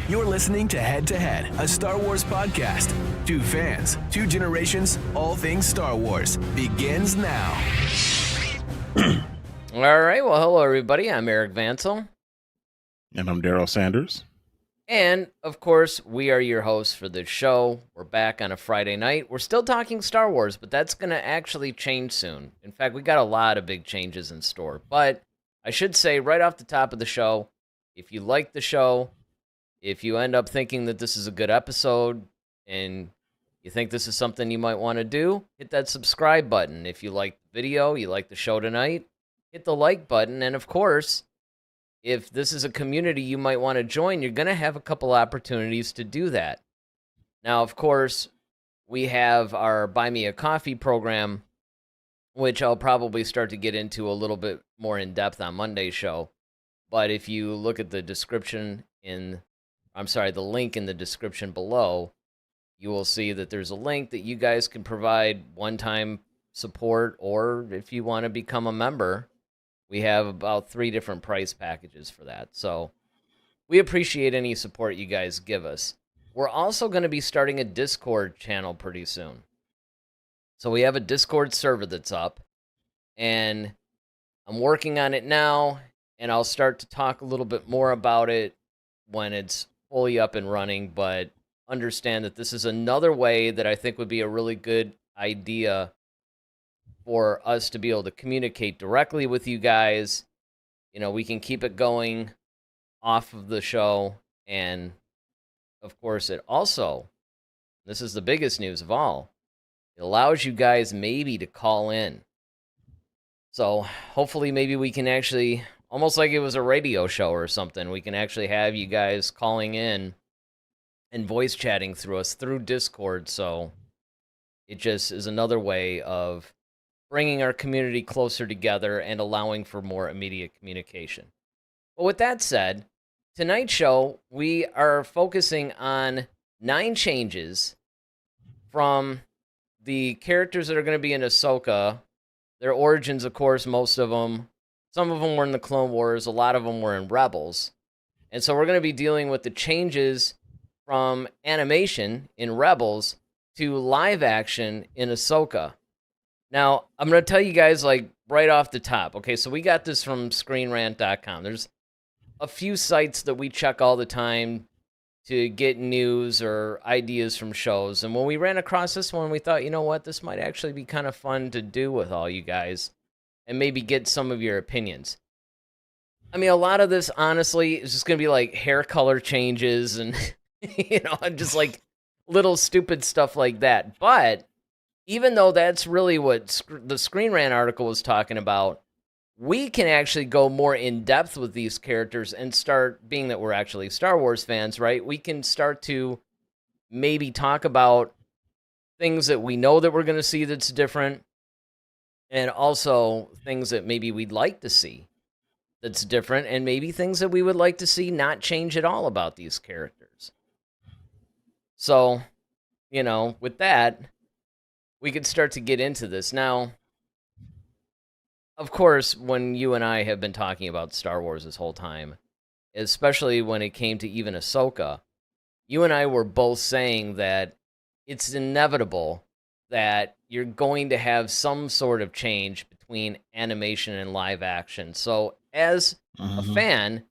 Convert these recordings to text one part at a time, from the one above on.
You're listening to Head, a Star Wars podcast. Two fans, two generations, all things Star Wars begins now. All right, well, hello, everybody. I'm Eric Vansel. And I'm Daryl Sanders. And, of course, we are your hosts for this show. We're back on a Friday night. We're still talking Star Wars, but that's going to actually change soon. In fact, we got a lot of big changes in store. But I should say right off the top of the show, if you like the show, if you end up thinking that this is a good episode and you think this is something you might want to do, hit that subscribe button. If you like the video, you like the show tonight, hit the like button. And, of course, if this is a community you might want to join, you're going to have a couple opportunities to do that. Now, of course, we have our Buy Me a Coffee program, which I'll probably start to get into a little bit more in depth on Monday's show. But if you look at the the link in the description below, you will see that there's a link that you guys can provide one-time support, or if you want to become a member, we have about 3 different price packages for that. So we appreciate any support you guys give us. We're also going to be starting a Discord channel pretty soon. So we have a Discord server that's up, and I'm working on it now, and I'll start to talk a little bit more about it when it's fully up and running, but understand that this is another way that I think would be a really good idea for us to be able to communicate directly with you guys. You know, we can keep it going off of the show, and of course it also, this is the biggest news of all, it allows you guys maybe to call in. So hopefully maybe we can actually, almost like it was a radio show or something, we can actually have you guys calling in and voice chatting through us through Discord. So it just is another way of bringing our community closer together and allowing for more immediate communication. But with that said, tonight's show, we are focusing on 9 changes from the characters that are going to be in Ahsoka. Their origins, of course, most of them. Some of them were in the Clone Wars. A lot of them were in Rebels. And so we're going to be dealing with the changes from animation in Rebels to live action in Ahsoka. Now, I'm going to tell you guys, like, right off the top. Okay, so we got this from ScreenRant.com. There's a few sites that we check all the time to get news or ideas from shows. And when we ran across this one, we thought, you know what, this might actually be kind of fun to do with all you guys and maybe get some of your opinions. I mean, a lot of this, honestly, is just going to be like hair color changes and, you know, just like little stupid stuff like that. But even though that's really what the Screen Rant article was talking about, we can actually go more in depth with these characters and start, being that we're actually Star Wars fans, right? We can start to maybe talk about things that we know that we're going to see that's different, and also things that maybe we'd like to see that's different, and maybe things that we would like to see not change at all about these characters. So, you know, with that, we could start to get into this. Now, of course, when you and I have been talking about Star Wars this whole time, especially when it came to even Ahsoka, you and I were both saying that it's inevitable that you're going to have some sort of change between animation and live action. So, as a fan,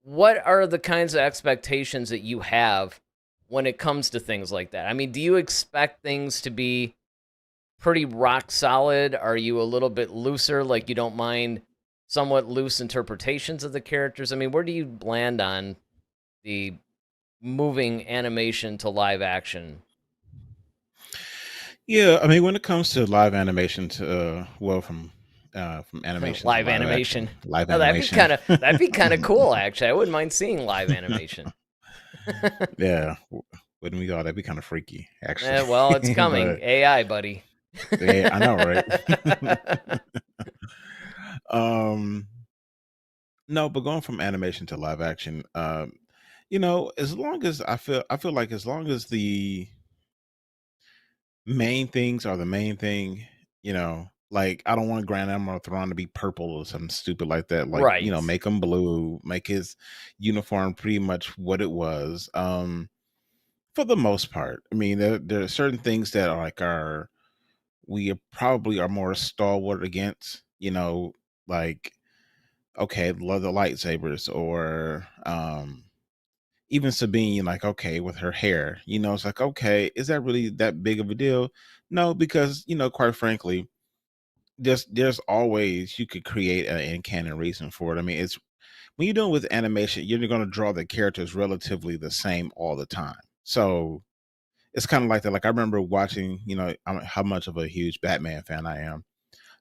what are the kinds of expectations that you have when it comes to things like that? I mean, do you expect things to be pretty rock solid? Are you a little bit looser, like you don't mind somewhat loose interpretations of the characters? I mean, where do you land on the moving animation to live action? Yeah, I mean, when it comes to live animation to from animation live to animation. live Oh, animation. That'd be kind of cool, actually. I wouldn't mind seeing live animation. Yeah, wouldn't we all? That'd be kind of freaky, actually. Well, it's coming. But, AI, buddy. yeah, I know, right? No, but going from animation to live action, you know, as long as I feel like as long as the main things are the main thing, you know, Like, I don't want Grand Admiral Thrawn to be purple or something stupid like that. Like, Right. make him blue, make his uniform pretty much what it was. For the most part, I mean, there are certain things that are we probably are more stalwart against. Like, okay, love the lightsabers, or even Sabine, like, okay, with her hair, it's like, okay, is that really that big of a deal? No, because quite frankly, there's always you could create an in canon reason for it. I mean, it's when you're doing with animation, you're going to draw the characters relatively the same all the time. So it's kind of like that. Like, I remember watching, how much of a huge Batman fan I am.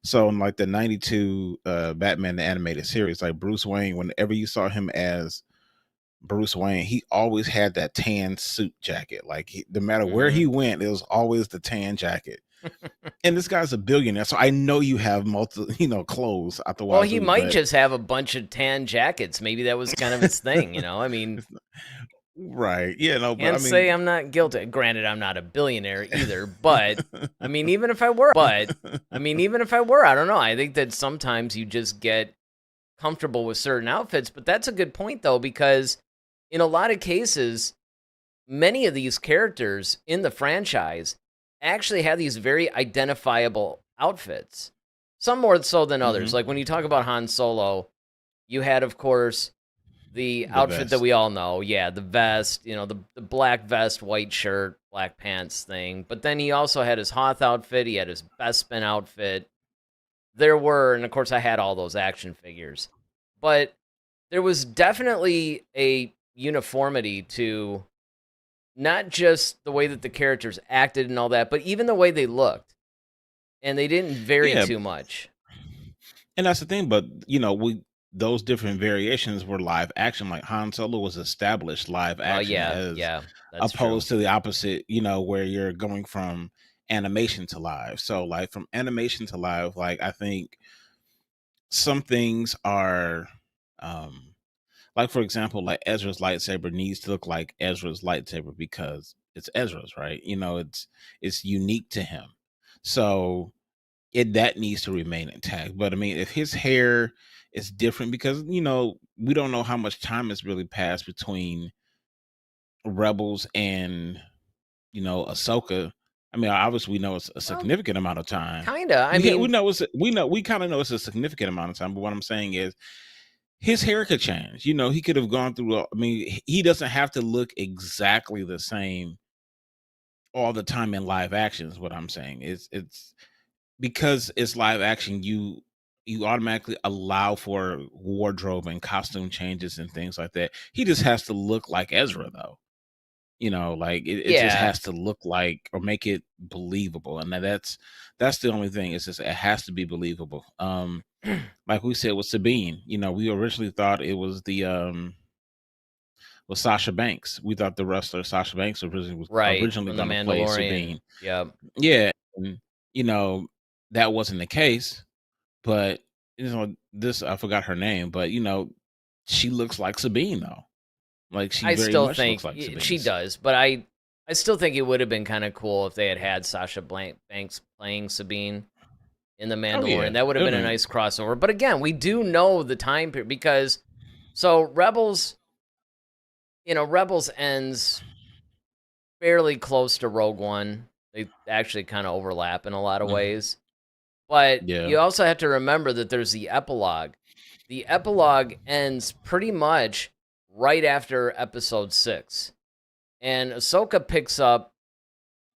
So in like the 92 Batman the animated series, like Bruce Wayne, whenever you saw him as Bruce Wayne, he always had that tan suit jacket. Like, no matter where he went, it was always the tan jacket. And this guy's a billionaire, so I know you have multiple, clothes out the Well, he wazoo. might But just have a bunch of tan jackets. Maybe that was kind of his thing, I mean, right, yeah, no, but I can't say mean, I'm not guilty. Granted, I'm not a billionaire either, but I mean, even if I were, I don't know. I think that sometimes you just get comfortable with certain outfits, but that's a good point though, because in a lot of cases, many of these characters in the franchise actually have these very identifiable outfits. Some more so than others. mhm, Like when you talk about Han Solo, you had, of course, the the outfit that vest. we all know. Yeah, the vest, the black vest, white shirt, black pants thing. But then he also had his Hoth outfit. He had his Bespin outfit. And of course, I had all those action figures. But there was definitely a uniformity to not just the way that the characters acted and all that, but even the way they looked. And they didn't vary Yeah, too much. and that's the thing. But we those different variations were live action. Like Han Solo was established live Oh, action, yeah, as yeah, that's true. opposed to the opposite. Where you're going from animation to live. So, like, from animation to live, like, I think some things are, um like, for example, like Ezra's lightsaber needs to look like Ezra's lightsaber because it's Ezra's, right? It's unique to him. So that needs to remain intact. But I mean, if his hair is different, because we don't know how much time has really passed between Rebels and Ahsoka. I mean, obviously we know it's a Well, significant amount of time. kinda. I We mean, know we kind of know it's a significant amount of time. But what I'm saying is, his hair could change. He could have gone through. I mean, he doesn't have to look exactly the same all the time in live action. Is what I'm saying. It's because it's live action. You automatically allow for wardrobe and costume changes and things like that. He just has to look like Ezra, though. Like, it just yeah. has to look like, or make it believable. And that's the only thing. It's just, it has to be believable. Like we said with Sabine, we originally thought it was the was Sasha Banks. We thought the wrestler Sasha Banks was Right, originally from The going to play Mandalorian. Sabine. Yep. Yeah, and that wasn't the case. But this, I forgot her name, but she looks like Sabine, though. Like, she I very still much looks think like Sabine. she does, but I still think it would have been kind of cool if they had Sasha Banks playing Sabine in The Oh Mandalorian. yeah, That would it have been would've a been. nice crossover. But again, we do know the time period because Rebels, Rebels ends fairly close to Rogue One. They actually kind of overlap in a lot of Mm, ways. But yeah. you also have to remember that there's the epilogue. The epilogue ends pretty much right after episode 6. And Ahsoka picks up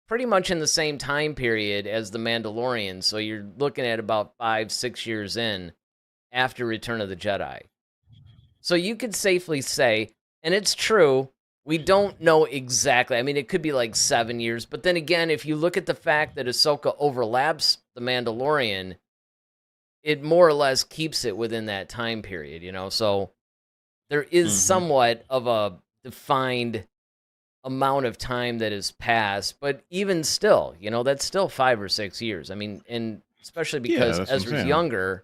pretty much in the same time period as The Mandalorian. So you're looking at about 5-6 years in after Return of the Jedi. So you could safely say, and it's true, we don't know exactly. I mean, it could be like 7 years. But then again, if you look at the fact that Ahsoka overlaps The Mandalorian, it more or less keeps it within that time period. So there is Hmm. somewhat of a defined amount of time that has passed, but even still, that's still 5 or 6 years. I mean, and especially Yeah, because that's what I'm Ezra's saying. younger,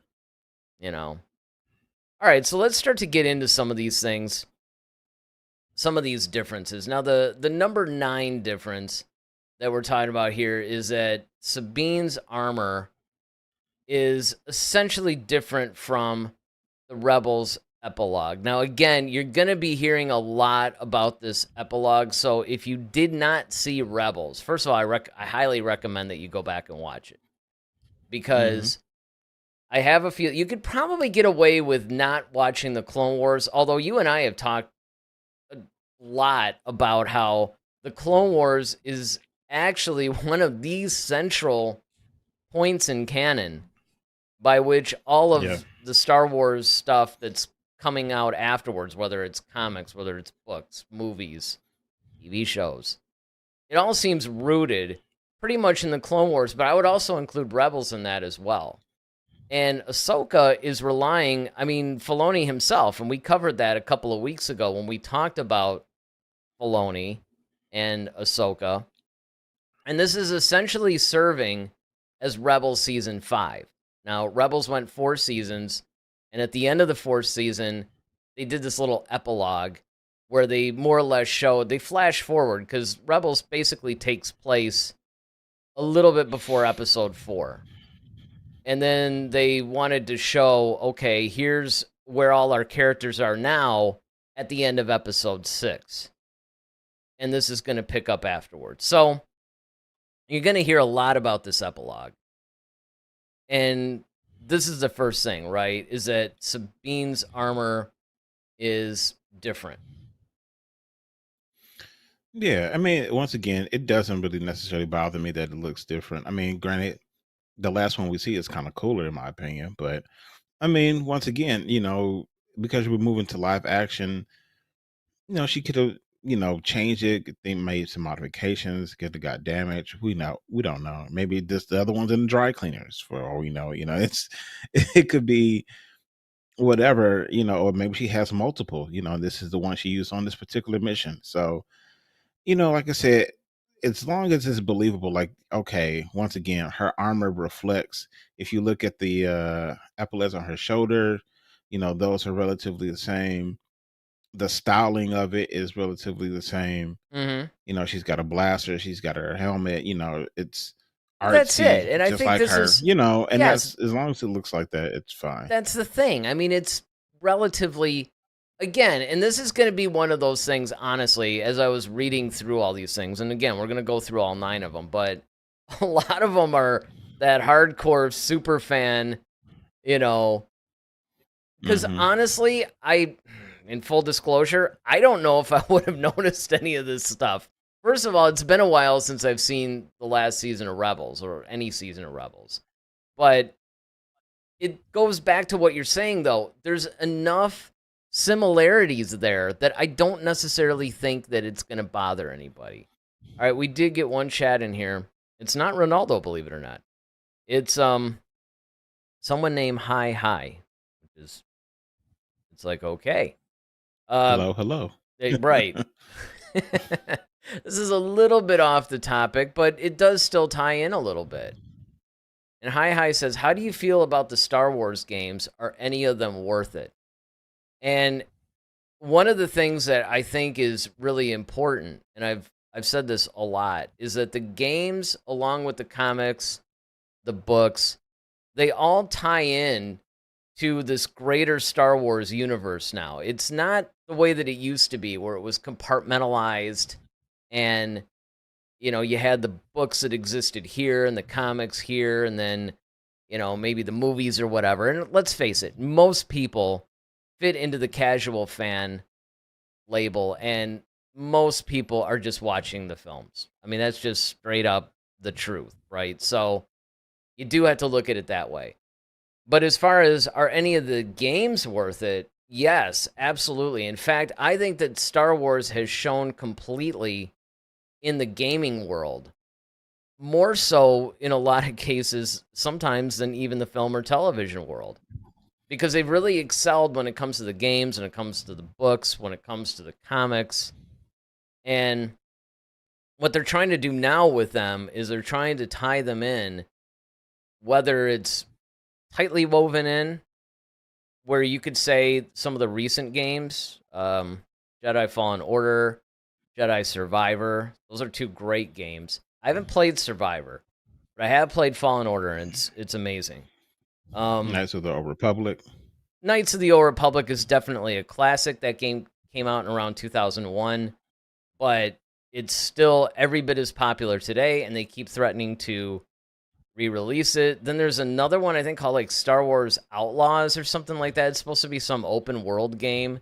you know. All right, so let's start to get into some of these things, some of these differences. Now, the number 9 difference that we're talking about here is that Sabine's armor is essentially different from the Rebels epilogue. Now, again, you're going to be hearing a lot about this epilogue. So if you did not see Rebels, first of all, I highly recommend that you go back and watch it, because I have a feel you could probably get away with not watching the Clone Wars, although you and I have talked a lot about how the Clone Wars is actually one of these central points in canon by which all of the Star Wars stuff that's coming out afterwards, whether it's comics, whether it's books, movies, TV shows, it all seems rooted pretty much in the Clone Wars, but I would also include Rebels in that as well. And Ahsoka is relying, I mean, Filoni himself, and we covered that a couple of weeks ago when we talked about Filoni and Ahsoka. And this is essentially serving as Rebels Season 5. Now, Rebels went 4 seasons, and at the end of the 4th season, they did this little epilogue where they more or less showed, they flash forward, because Rebels basically takes place a little bit before Episode 4. And then they wanted to show, okay, here's where all our characters are now at the end of Episode 6. And this is going to pick up afterwards. So you're going to hear a lot about this epilogue. And this is the first thing, right? Is that Sabine's armor is different. Yeah, I mean, once again, it doesn't really necessarily bother me that it looks different. I mean, granted, the last one we see is kind of cooler in my opinion, but I mean, once again, because we're moving to live action, she could have, changed it. They made some modifications, could have got damaged. We don't know. Maybe just the other one's in the dry cleaners for all we know. It could be whatever, or maybe she has multiple. This is the one she used on this particular mission. So, like I said, as long as it's believable, like, okay, once again, her armor reflects, if you look at the epaulets on her shoulder, those are relatively the same. The styling of it is relatively the same. Mm-hmm. She's got a blaster, she's got her helmet, it's artsy, that's it. And I think like this her, is, and yes, that's, as long as it looks like that, it's fine. that's the thing. I mean, it's relatively, again, and this is going to be one of those things, honestly, as I was reading through all these things, and again, we're going to go through all 9 of them, but a lot of them are that hardcore super fan, because honestly, in full disclosure, I don't know if I would have noticed any of this stuff. First of all, it's been a while since I've seen the last season of Rebels, or any season of Rebels. But it goes back to what you're saying, though. There's enough similarities there that I don't necessarily think that it's going to bother anybody. All right, we did get one chat in here. It's not Ronaldo, believe it or not. It's someone named Hi, which is, it's like, okay. Hello. Right. This is a little bit off the topic, but it does still tie in a little bit. And Hi says, how do you feel about the Star Wars games? Are any of them worth it? And one of the things that I think is really important, and I've said this a lot, is that the games, along with the comics, the books, they all tie in to this greater Star Wars universe now. It's not the way that it used to be, where it was compartmentalized and, you had the books that existed here and the comics here, and then, maybe the movies or whatever. And let's face it, most people fit into the casual fan label, and most people are just watching the films. I mean, that's just straight up the truth, right? So you do have to look at it that way. But as far as, are any of the games worth it? Yes, absolutely. In fact, I think that Star Wars has shown completely in the gaming world, more so in a lot of cases sometimes than even the film or television world, because they've really excelled when it comes to the games, when it comes to the books, when it comes to the comics. And what they're trying to do now with them is they're trying to tie them in, whether it's tightly woven in, where you could say some of the recent games, Jedi Fallen Order, Jedi Survivor, those are 2 great games. I haven't played Survivor, but I have played Fallen Order, and it's amazing. Knights of the Old Republic. Knights of the Old Republic is definitely a classic. That game came out in around 2001, but it's still every bit as popular today, and they keep threatening to re-release it. Then there's another one I think called like Star Wars Outlaws or something like that. It's supposed to be some open world game,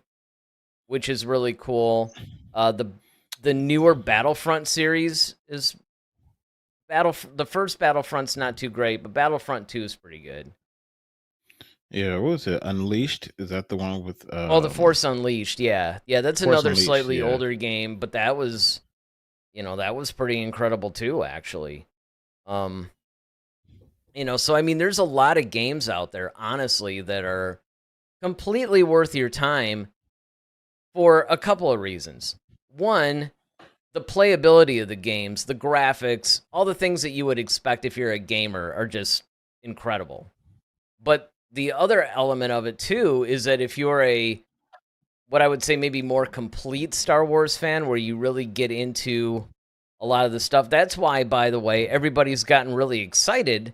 which is really cool. The newer Battlefront series is the first Battlefront's not too great, but Battlefront 2 is pretty good. Yeah, what was it? Unleashed? Is that the one with Oh, the Force Unleashed, yeah. Yeah, that's Force another Unleashed, slightly yeah. older game, but that was pretty incredible too, actually. So I mean, there's a lot of games out there, honestly, that are completely worth your time for a couple of reasons. One, the playability of the games, the graphics, all the things that you would expect if you're a gamer are just incredible. But the other element of it too is that if you're what I would say maybe more complete Star Wars fan, where you really get into a lot of the stuff, that's why, by the way, everybody's gotten really excited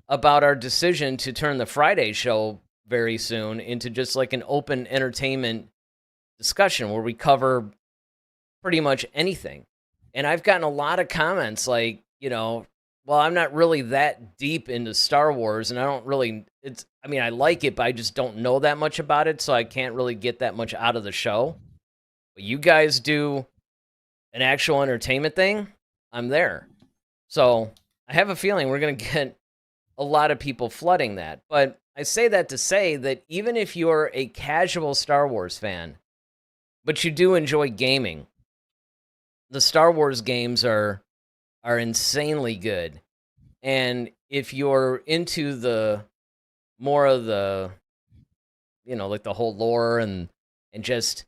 about our decision to turn the Friday show very soon into just like an open entertainment discussion where we cover pretty much anything. And I've gotten a lot of comments like, well, I'm not really that deep into Star Wars, and I don't really, I like it, but I just don't know that much about it, so I can't really get that much out of the show. But you guys do an actual entertainment thing, I'm there. So I have a feeling we're going to get a lot of people flooding that. But I say that to say that even if you're a casual Star Wars fan, but you do enjoy gaming, the Star Wars games are insanely good. And if you're into the more of the, like the whole lore and just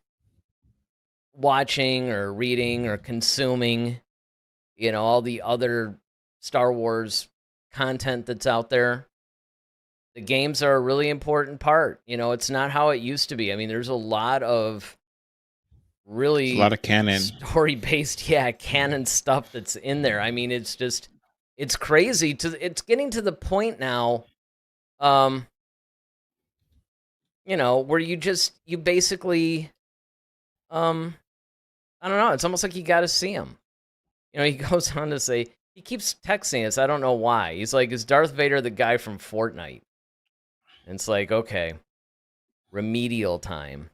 watching or reading or consuming, all the other Star Wars content that's out there, the games are a really important part. It's not how it used to be. I mean, there's a lot of really a lot of canon story-based canon stuff that's in there. I mean, it's crazy. It's getting to the point now where you basically I don't know, it's almost like you got to see him. He goes on to say, he keeps texting us, I don't know why. He's like, is Darth Vader the guy from Fortnite? And it's like, okay, remedial time.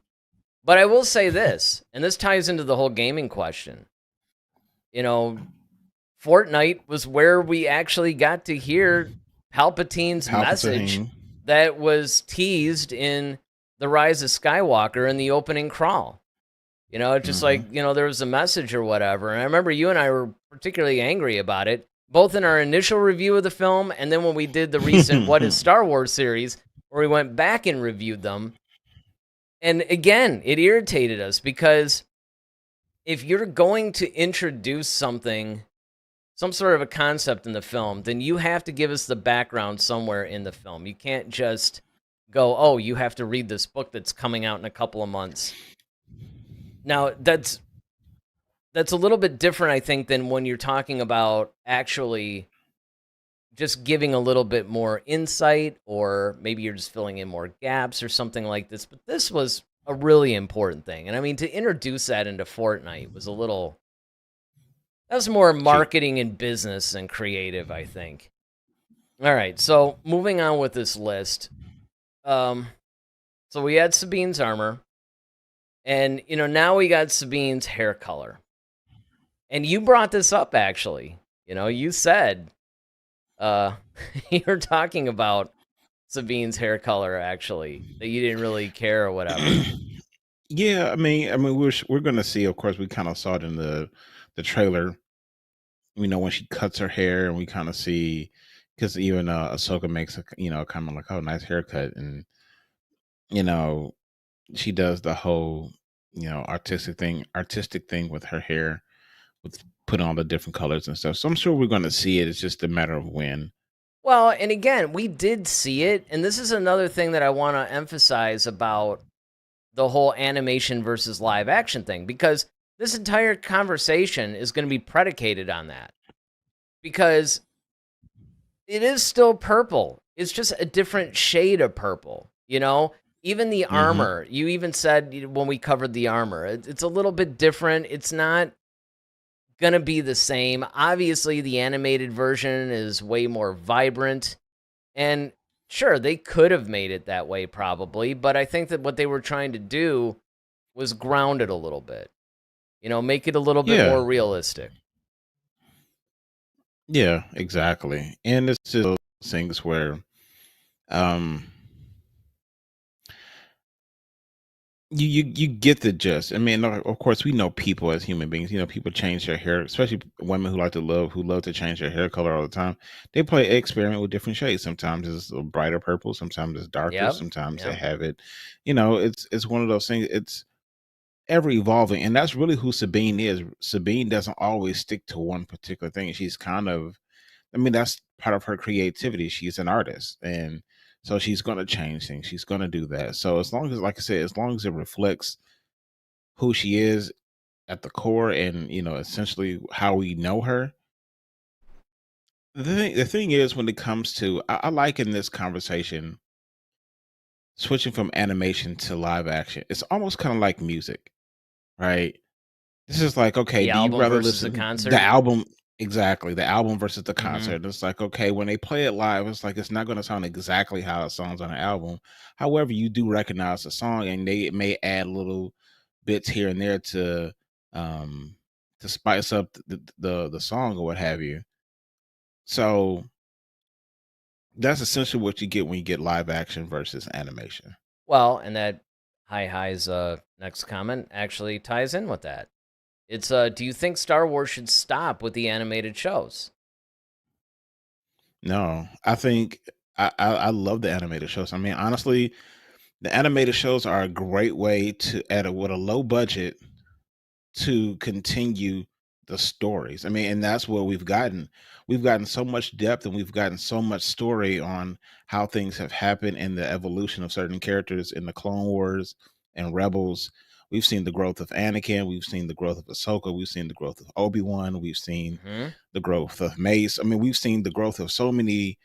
But I will say this, and this ties into the whole gaming question. Fortnite was where we actually got to hear Palpatine's message that was teased in The Rise of Skywalker in the opening crawl. It's just like, there was a message or whatever. And I remember you and I were particularly angry about it, both in our initial review of the film and then when we did the recent What is Star Wars series, where we went back and reviewed them. And again, it irritated us because if you're going to introduce something, some sort of a concept in the film, then you have to give us the background somewhere in the film. You can't just go, oh, you have to read this book that's coming out in a couple of months. Now, that's a little bit different, I think, than when you're talking about actually just giving a little bit more insight, or maybe you're just filling in more gaps or something like this. But this was a really important thing. And I mean, to introduce that into Fortnite was that was more marketing and business than creative, I think. All right, so moving on with this list. So we had Sabine's armor. And, now we got Sabine's hair color. And you brought this up, actually. You said you're talking about Sabine's hair color, actually, that you didn't really care or whatever. Yeah, I mean, we're going to see, of course, we kind of saw it in the trailer, when she cuts her hair, and we kind of see, because even Ahsoka makes a, kind of like, oh, nice haircut. And, she does the whole, artistic thing with her hair, with putting all the different colors and stuff. So I'm sure we're going to see it. It's just a matter of when. Well, and again, we did see it. And this is another thing that I want to emphasize about the whole animation versus live action thing, because this entire conversation is going to be predicated on that. Because it is still purple It's just a different shade of purple, you know? Even the Hmm. armor, you even said when we covered the armor, it's a little bit different. It's not gonna be the same. Obviously, the animated version is way more vibrant. And sure, they could have made it that way probably, but I think that what they were trying to do was ground it a little bit. Make it a little bit Yeah, more realistic. yeah, exactly. And it's just those things where um you get the gist. I mean, of course, we know people as human beings. People change their hair, especially women who love to change their hair color all the time. They experiment with different shades. Sometimes it's a brighter purple, sometimes it's darker, Yep. sometimes they Yep. have it. It's one of those things. It's ever evolving, and that's really who Sabine is. Sabine doesn't always stick to one particular thing. She's kind of, I mean, that's part of her creativity. She's an artist, and so she's going to change things. She's going to do that. So as long as, like I said, as long as it reflects who she is at the core, and essentially how we know her. The thing is, when it comes to, I like in this conversation switching from animation to live action. It's almost kind of like music, right? This is like, okay, The do you album rather versus the listen the concert. album, exactly, the album versus the Hmm. concert? It's like, okay, when they play it live, it's like it's not going to sound exactly how it sounds on an album. However, you do recognize the song, and they may add little bits here and there um to spice up the song or what have you. So that's essentially what you get when you get live action versus animation. Well, and that High's next comment actually ties in with that. It's do you think Star Wars should stop with the animated shows? No, I think I love the animated shows. I mean, honestly, the animated shows are a great way to, with a low budget, to continue the stories. I mean, and that's what we've gotten. We've gotten so much depth, and we've gotten so much story on how things have happened and the evolution of certain characters in the Clone Wars and Rebels. We've seen the growth of Anakin. We've seen the growth of Ahsoka. We've seen the growth of Obi-Wan. We've seen Hmm. the growth of Mace. I mean, we've seen the growth of so many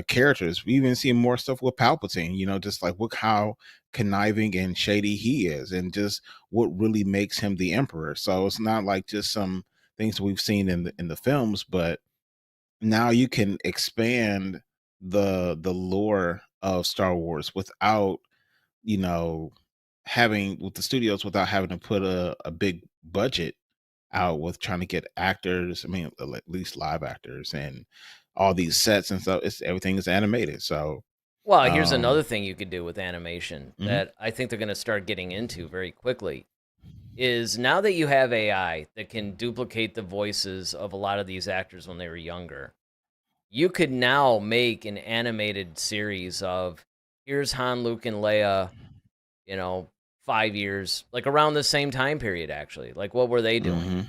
characters. We even see more stuff with Palpatine, just like look how conniving and shady he is, and just what really makes him the emperor. So it's not like just some things we've seen in the films, but now you can expand the lore of Star Wars without, you know, having with the studios, without having to put a big budget out with trying to get actors. I mean, at least live actors and all these sets and stuff. Everything is animated. So Well, here's um another thing you could do with animation mhm, that I think they're going to start getting into very quickly is now that you have AI that can duplicate the voices of a lot of these actors when they were younger, you could now make an animated series of here's Han, Luke, and Leia, you know, 5 years, like around the same time period, actually. Like, what were they doing?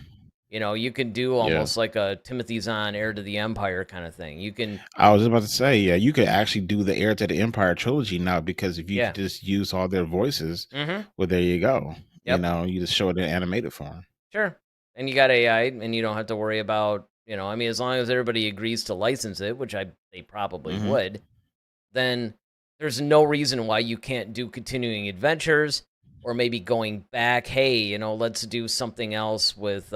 mhm, You can do yeah. almost like a Timothy Zahn, Heir to the Empire kind of thing. You can, I was about to say, yeah, you could actually do the Heir to the Empire trilogy now, because if you could yeah. just use all their voices, Mm-hmm. well, there you go. Yep. You just show it in animated form. Sure. And you got AI, and you don't have to worry about, I mean, as long as everybody agrees to license it, which they probably Hmm. would, then there's no reason why you can't do continuing adventures or maybe going back. Hey, let's do something else with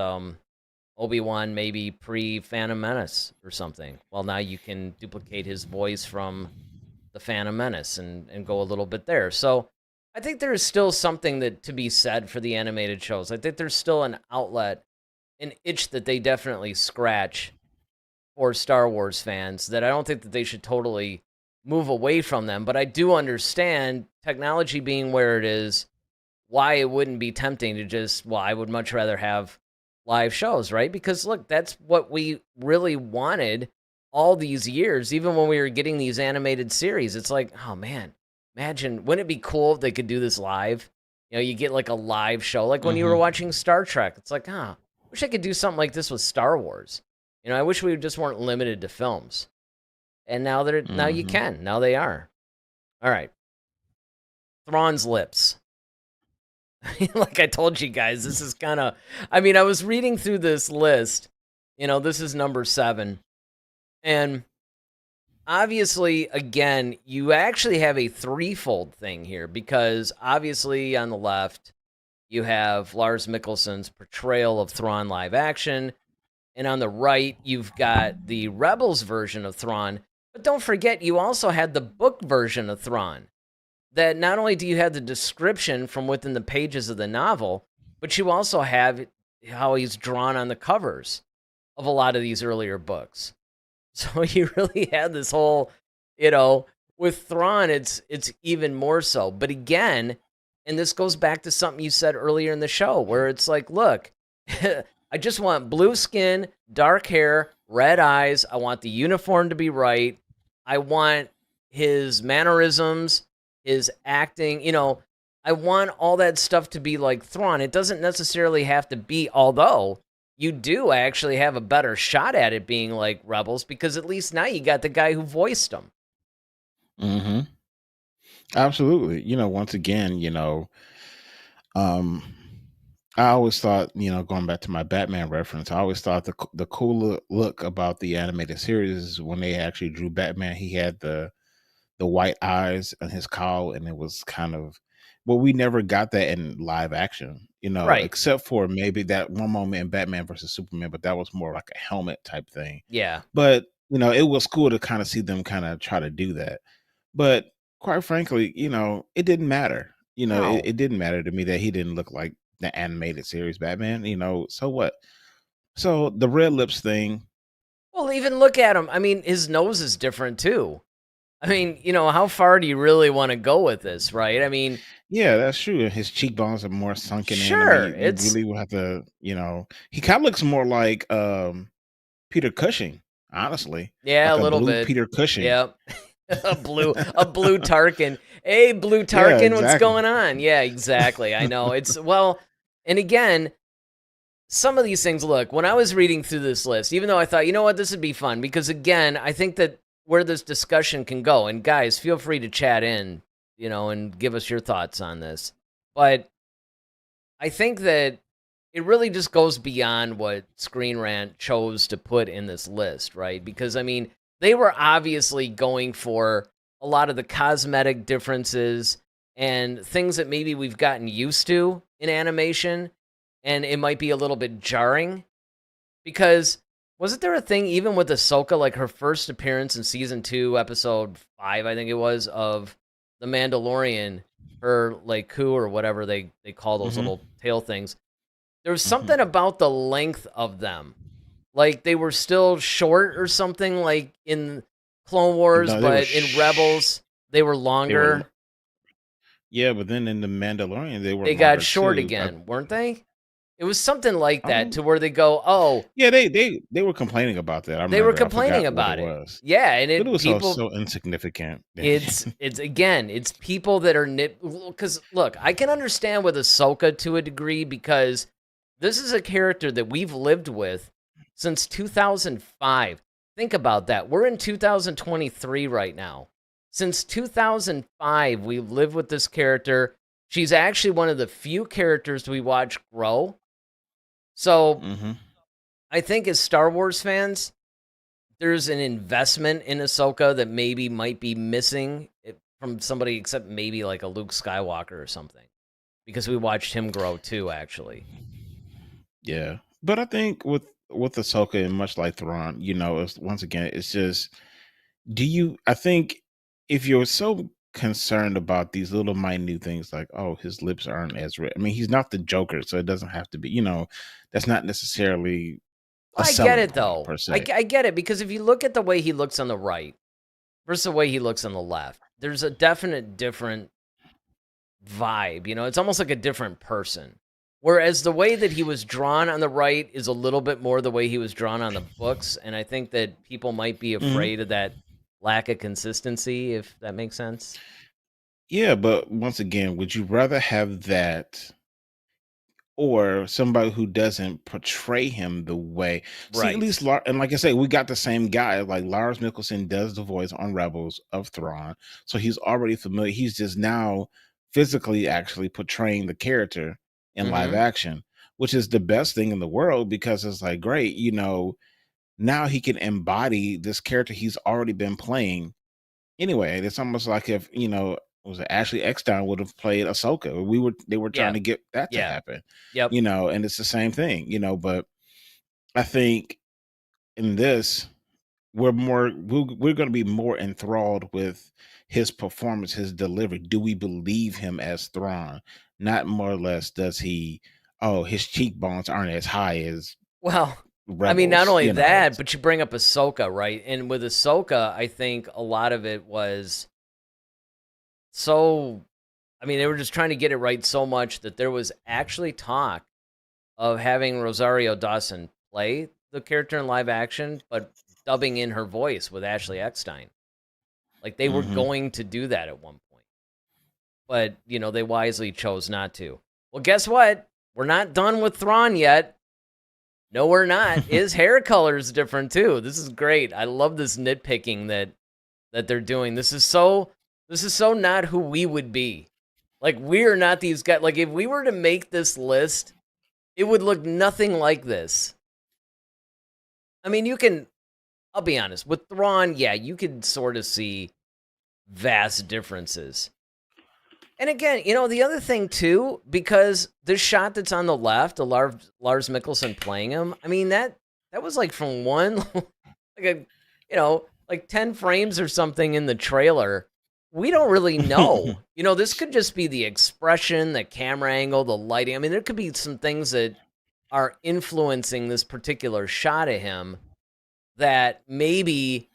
Obi-Wan, maybe pre Phantom Menace or something. Well, now you can duplicate his voice from the Phantom Menace and go a little bit there. So I think there is still something that to be said for the animated shows. I think there's still an outlet, an itch that they definitely scratch for Star Wars fans that I don't think that they should totally move away from them. But I do understand technology being where it is, why it wouldn't be tempting to just, well, I would much rather have live shows, right? Because look, that's what we really wanted all these years, even when we were getting these animated series. It's like, oh man, imagine, wouldn't it be cool if they could do this live? You get like a live show, like when you were Hmm. watching Star Trek. It's like, wish I could do something like this with Star Wars. I wish we just weren't limited to films. And now you Hmm. can. Now they are. All right. Thrawn's lips. Like I told you guys, this is kind of, I mean, I was reading through this list. This is number 7. And obviously, again, you actually have a threefold thing here because obviously on the left, you have Lars Mikkelsen's portrayal of Thrawn live action. And on the right, you've got the Rebels version of Thrawn. But don't forget, you also had the book version of Thrawn. That not only do you have the description from within the pages of the novel, but you also have how he's drawn on the covers of a lot of these earlier books. So you really had this whole, with Thrawn, it's even more so. But again, and this goes back to something you said earlier in the show, where it's like, look, I just want blue skin, dark hair, red eyes. I want the uniform to be right. I want his mannerisms, his acting. I want all that stuff to be like Thrawn. It doesn't necessarily have to be, although you do actually have a better shot at it being like Rebels, because at least now you got the guy who voiced him. Mm-hmm. Absolutely. Once again, um, I always thought, going back to my Batman reference, I always thought the cool look about the animated series is when they actually drew Batman. He had the white eyes and his cowl, and it was kind of, well, we never got that in live action, Right. except for maybe that one moment in Batman versus Superman, but that was more like a helmet type thing. Yeah. But it was cool to kind of see them kind of try to do that. But quite frankly, it didn't matter. No. It didn't matter to me that he didn't look like the animated series Batman. So what? So the red lips thing. Well, even look at him. I mean, his nose is different too. I mean, how far do you really want to go with this, right? I mean, Yeah, that's true. And his cheekbones are more sunken in. I sure, mean, you really will have to, he kind of looks more like Peter Cushing, honestly. yeah, a Like a little blue bit. Peter Cushing. Yep. a blue Tarkin. Hey, blue Yeah, Tarkin, what's exactly. going on? Yeah, exactly. I know. It's and again, some of these things, look, when I was reading through this list, even though I thought, you know what, this would be fun, because again, I think that where this discussion can go, and guys, feel free to chat in, and give us your thoughts on this. But I think that it really just goes beyond what Screen Rant chose to put in this list, right? Because, I mean, they were obviously going for a lot of the cosmetic differences and things that maybe we've gotten used to in animation, and it might be a little bit jarring. Because wasn't there a thing even with Ahsoka, like her first appearance in season 2, episode 5, I think it was, of The Mandalorian, her like coup or whatever they call those Mm-hmm. little tail things. There was Mm-hmm. something about the length of them. Like they were still short or something, like in Clone Wars, No, they were but in Rebels they were they were longer. yeah, but then in the Mandalorian they were They got longer short too. again, weren't they? It was something like that Um, to where they go, oh, yeah, they were complaining about that. I they were remember. I complaining forgot what it about it. was, Yeah, and but it was people, so insignificant. it's again, it's people that are because look, I can understand with Ahsoka to a degree because this is a character that we've lived with since 2005. Think about that. We're in 2023 right now. Since 2005, we've lived with this character. She's actually one of the few characters we watch grow. So Mm-hmm. I think as Star Wars fans, there's an investment in Ahsoka that maybe might be missing from somebody except maybe like a Luke Skywalker or something, because we watched him grow too, actually. Yeah, but I think with Ahsoka and much like Thrawn, it's, once again, it's just, I think if you're so concerned about these little minute things like, oh, his lips aren't as red. I mean, he's not the Joker, so it doesn't have to be. That's not necessarily a Well, I get selling it point though. per I, se. I get it, because if you look at the way he looks on the right versus the way he looks on the left, there's a definite different vibe. It's almost like a different person. Whereas the way that he was drawn on the right is a little bit more the way he was drawn on the books, and I think that people might be Mhm. afraid of that lack of consistency, if that makes sense. Yeah, but once again, would you rather have that or somebody who doesn't portray him the way? See, at Right. least, and like I say, we got the same guy. Like Lars Mikkelsen does the voice on Rebels of Thrawn, so he's already familiar. He's just now physically actually portraying the character in live Mm-hmm. action, which is the best thing in the world because it's like great, now he can embody this character he's already been playing anyway. It's almost like if, was it Ashley Eckstein would have played Ahsoka. They were trying Yeah. to get that to Yeah. happen. Yep. And it's the same thing, but I think in this we're going to be more enthralled with his performance, his delivery. Do we believe him as Thrawn? Not more or less does he, his cheekbones aren't as high as Well, I mean, not Rebels, only that, but you bring up Ahsoka, right? And with Ahsoka, I think a lot of it was so. I mean, they were just trying to get it right so much that there was actually talk of having Rosario Dawson play the character in live action, but dubbing in her voice with Ashley Eckstein. Like they were going to do that at one point, but they wisely chose not to. Well, guess what? We're not done with Thrawn yet. No, we're not. His hair color is different too. This is great. I love this nitpicking that they're doing. This is so not who we would be. Like, we're not these guys. Like, if we were to make this list, it would look nothing like this. I mean, I'll be honest, with Thrawn, yeah, you could sort of see vast differences. And again, the other thing too, because the shot that's on the left, the Lars Mikkelsen playing him, I mean, that was like from one, like 10 frames or something in the trailer. We don't really know. This could just be the expression, the camera angle, the lighting. I mean, there could be some things that are influencing this particular shot of him that maybe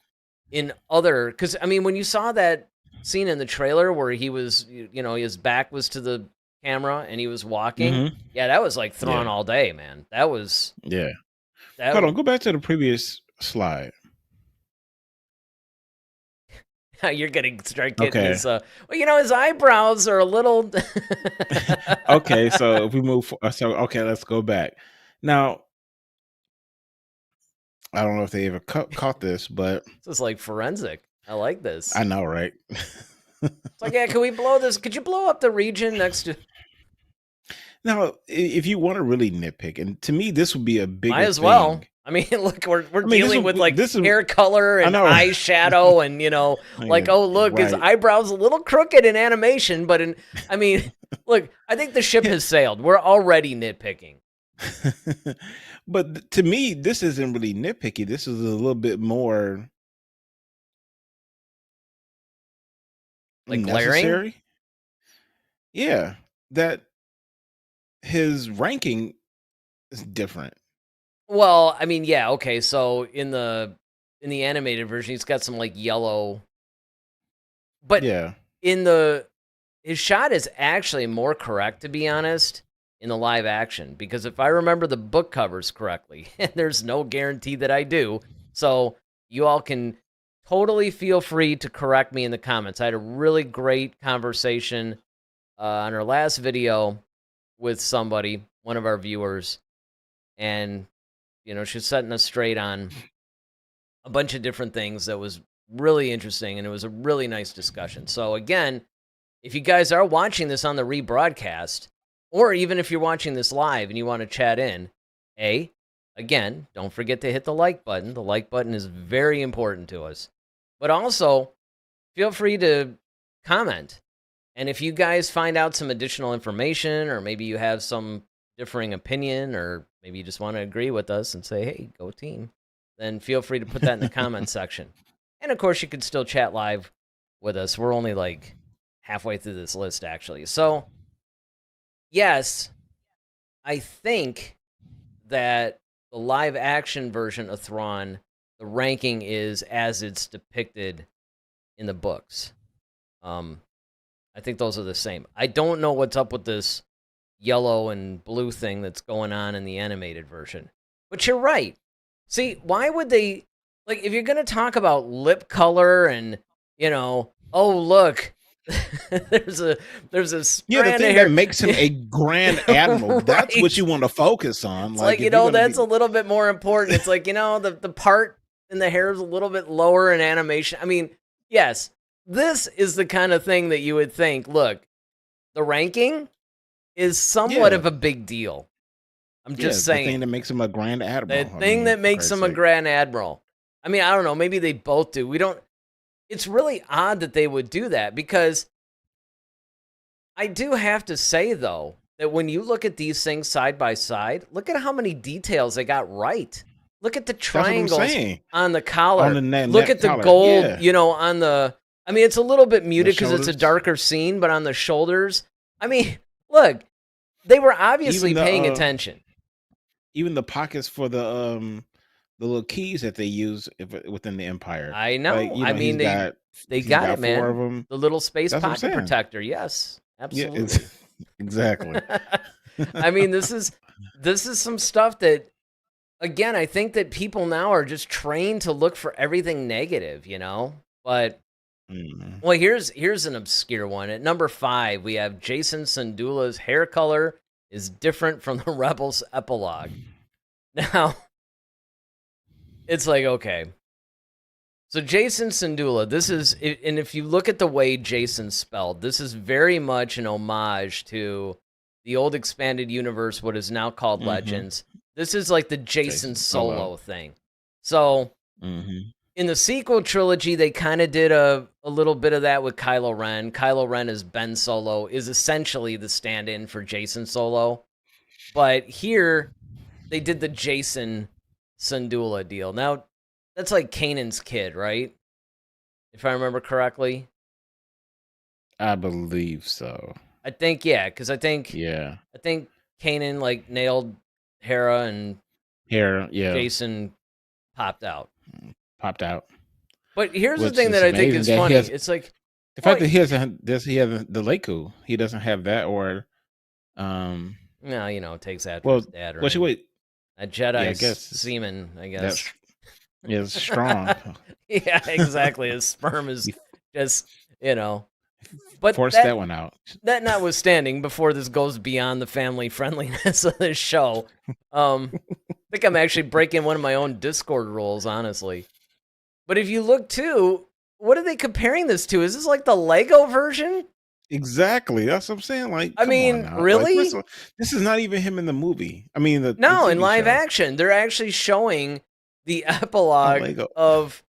in other... Because, I mean, when you saw that scene in the trailer where he was, his back was to the camera and he was walking, yeah, that was like Thrawn all day, man. That was... Yeah. Hold on, go back to the previous slide. You're gonna start getting this. His eyebrows are a little. Okay, so if we move, let's go back. Now, I don't know if they ever caught this, but this is like forensic. I like this. I know, right? It's like, yeah, can we blow this? Could you blow up the region next to? Now, if you want to really nitpick, and to me, this would be a big. Might as well. I mean, look, we're dealing with like hair color and eyeshadow, and like, oh look, his eyebrows a little crooked in animation, but look, I think the ship has sailed. We're already nitpicking. But to me, this isn't really nitpicky. This is a little bit more like necessary. Glaring. Yeah, that his ranking is different. Well, I mean, yeah, okay. So in the animated version, he's got some like yellow, but yeah, his shot is actually more correct, to be honest, in the live action, because if I remember the book covers correctly, and there's no guarantee that I do, so you all can totally feel free to correct me in the comments. I had a really great conversation on our last video with somebody, one of our viewers, and she's setting us straight on a bunch of different things that was really interesting, and it was a really nice discussion. So again, if you guys are watching this on the rebroadcast, or even if you're watching this live and you want to chat in, again, don't forget to hit the like button. The like button is very important to us. But also, feel free to comment. And if you guys find out some additional information, or maybe you have some differing opinion, or maybe you just want to agree with us and say, hey, go team, then feel free to put that in the comment section. And of course, you can still chat live with us. We're only like halfway through this list, actually. So, yes, I think that the live action version of Thrawn, the ranking is as it's depicted in the books. I think those are the same. I don't know what's up with this yellow and blue thing that's going on in the animated version. But you're right. See, why would they, like, if you're going to talk about lip color and, oh, look, there's a the thing that makes him a grand admiral. Right. That's what you want to focus on. It's like that's a little bit more important. It's like, the part in the hair is a little bit lower in animation. I mean, yes, this is the kind of thing that you would think, look, the ranking is somewhat of a big deal. I'm Yeah, just the thing saying. that makes him a Grand The Admiral. I thing mean, that for makes Christ's him a sake. Grand Admiral. I mean, I don't know. Maybe they both do. We don't. It's really odd that they would do that because I do have to say, though, that when you look at these things side by side, look at how many details they got right. Look at the That's what I'm triangles saying. on the On collar. the Look net at the collar. gold, Yeah. on the. I mean, it's a little bit The muted because it's a shoulders. darker scene, but on the shoulders, I mean, look, they were obviously Even paying attention. even the pockets for the little keys that they use within the Empire. I Like, know. I mean, they he's got it, got 4 of man. them. The little space That's what I'm pocket saying. protector. Yes, Yeah, absolutely. exactly. I mean, this is some stuff that, again, I think that people now are just trained to look for everything negative, But Mhm. well, here's an obscure one. At number 5, we have Jason Syndulla's hair color is different from the Rebels epilogue. Now, it's like, okay. So Jason Syndulla, this is, and if you look at the way Jason's spelled, this is very much an homage to the old expanded universe, what is now called Mhm. Legends. This is like the Jason Jason Solo Solo. thing. So Mhm. in the sequel trilogy, they kind of did a little bit of that with Kylo Ren. Kylo Ren as Ben Solo is essentially the stand-in for Jason Solo. But here, they did the Jason Syndulla deal. Now, that's like Kanan's kid, right? If I remember correctly. I believe so. I think, yeah, because Yeah. I think Kanan like nailed Hera and Hair, yeah, Jason popped out. popped out. But here's the Which thing is that I think amazing is that he funny. has It's like, the well, fact that he hasn't the Leiku. He doesn't have that or um no, it takes after well his dad, well she right? wait. A Yeah, I Jedi's guess semen, I that's guess. is strong. Yeah, exactly. His sperm is You just, But forced that one out. that notwithstanding, before this goes beyond the family friendliness of this show, I think I'm actually breaking one of my own Discord rules, honestly. But if you look too, what are they comparing this to? Is this like the Lego version? Exactly. That's what I'm saying. Like, I come on mean, now. Like, really? this is not even him in the movie. I mean, the No, in TV live show. action, they're actually showing the A epilogue Lego. of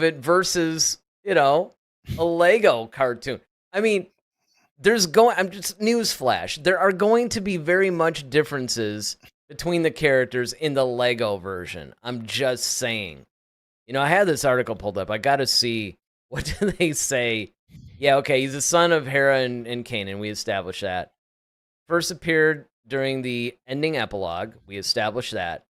it versus, a Lego cartoon. I mean, I'm just newsflash. There are going to be very much differences between the characters in the Lego version. I'm just saying. I had this article pulled up. I got to see, what do they say? Yeah, okay, he's the son of Hera and Kanan. We established that. First appeared during the ending epilogue. We established that.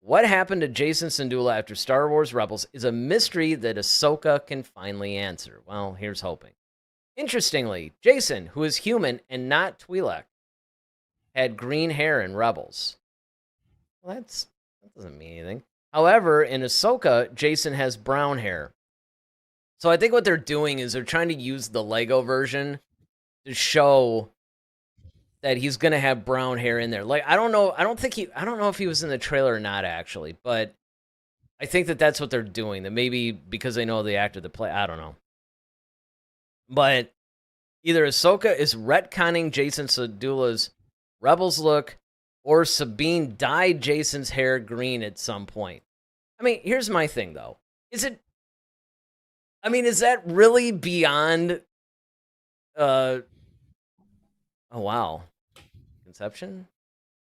What happened to Jason Syndulla after Star Wars Rebels is a mystery that Ahsoka can finally answer. Well, here's hoping. Interestingly, Jason, who is human and not Twi'lek, had green hair in Rebels. Well, that doesn't mean anything. However, in Ahsoka, Jason has brown hair. So I think what they're doing is they're trying to use the Lego version to show that he's going to have brown hair in there. Like, I don't know if he was in the trailer or not, actually, but I think that that's what they're doing. That maybe because they know the actor that play, I don't know. But either Ahsoka is retconning Jason Syndulla's Rebels look, or Sabine dyed Jason's hair green at some point. I mean, here's my thing, though. Is that really beyond, oh, wow. Conception?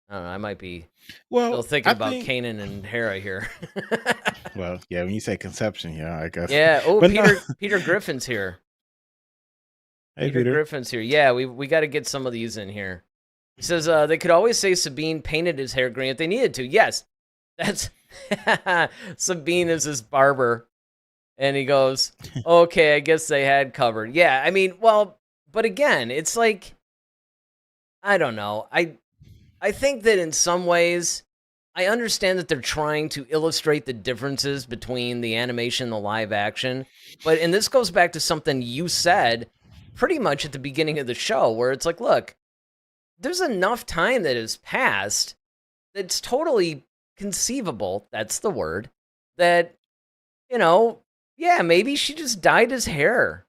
I don't know, I might be still thinking about Kanan and Hera here. Well, yeah, when you say conception, yeah, I guess. Yeah, oh, But Peter Griffin's here. Hey, Peter Griffin's here. Yeah, we got to get some of these in here. He says they could always say Sabine painted his hair green if they needed to. Yes, that's Sabine is his barber, and he goes, "Okay, I guess they had covered." Yeah, I mean, well, but again, it's like, I don't know. I think that in some ways, I understand that they're trying to illustrate the differences between the animation and the live action, and this goes back to something you said pretty much at the beginning of the show, where it's like, look, there's enough time that has passed that's totally conceivable, that's the word, that, yeah, maybe she just dyed his hair.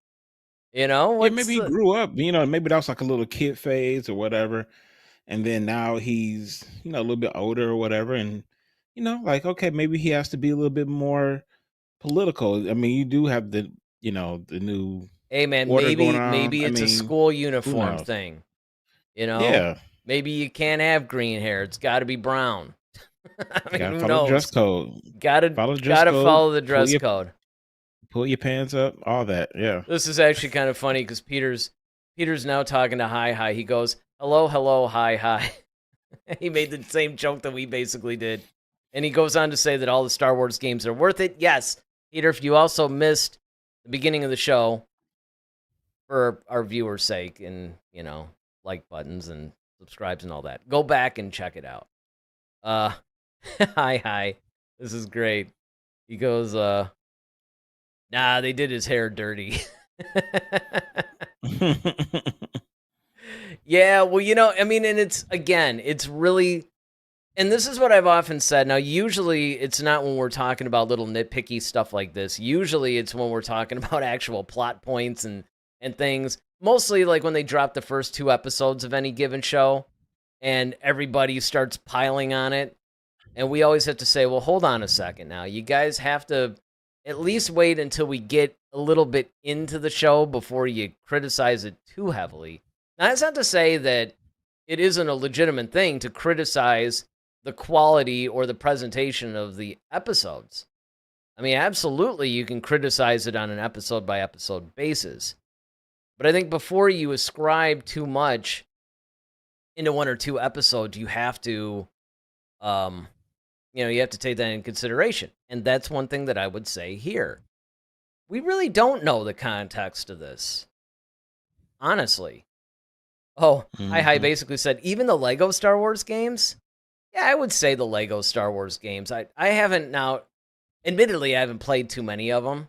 yeah, maybe he grew up. Maybe that was like a little kid phase or whatever. and then now he's a little bit older or whatever, and like, okay, maybe he has to be a little bit more political. I mean, you do have the new Hey man, order going on. maybe I it's a mean, school who uniform knows? thing. You know, Yeah, maybe you can't have green hair. It's got to be brown. I mean, gotta who follow the dress knows? code. Gotta Follow the dress gotta code. follow the dress code. Pull your pants up. All that. Yeah. This is actually kind of funny because Peter's now talking to Hi. He goes, hello, hi. He made the same joke that we basically did. And he goes on to say that all the Star Wars games are worth it. Yes, Peter, if you also missed the beginning of the show, for our viewers' sake, and, like buttons and subscribes and all that, go back and check it out. Hi. This is great. He goes, nah, they did his hair dirty. Yeah, well, I mean, and it's really, and this is what I've often said. Now, usually it's not when we're talking about little nitpicky stuff like this. Usually it's when we're talking about actual plot points and things. Mostly like when they drop the first 2 episodes of any given show and everybody starts piling on it. And we always have to say, well, hold on a second now. You guys have to at least wait until we get a little bit into the show before you criticize it too heavily. Now, that's not to say that it isn't a legitimate thing to criticize the quality or the presentation of the episodes. I mean, absolutely, you can criticize it on an episode-by-episode basis. But I think before you ascribe too much into 1 or 2 episodes, you have to, you have to take that into consideration. And that's one thing that I would say here. We really don't know the context of this, honestly. Oh, Hi basically said, even the Lego Star Wars games? Yeah, I would say the Lego Star Wars games. I haven't now, admittedly, I haven't played too many of them.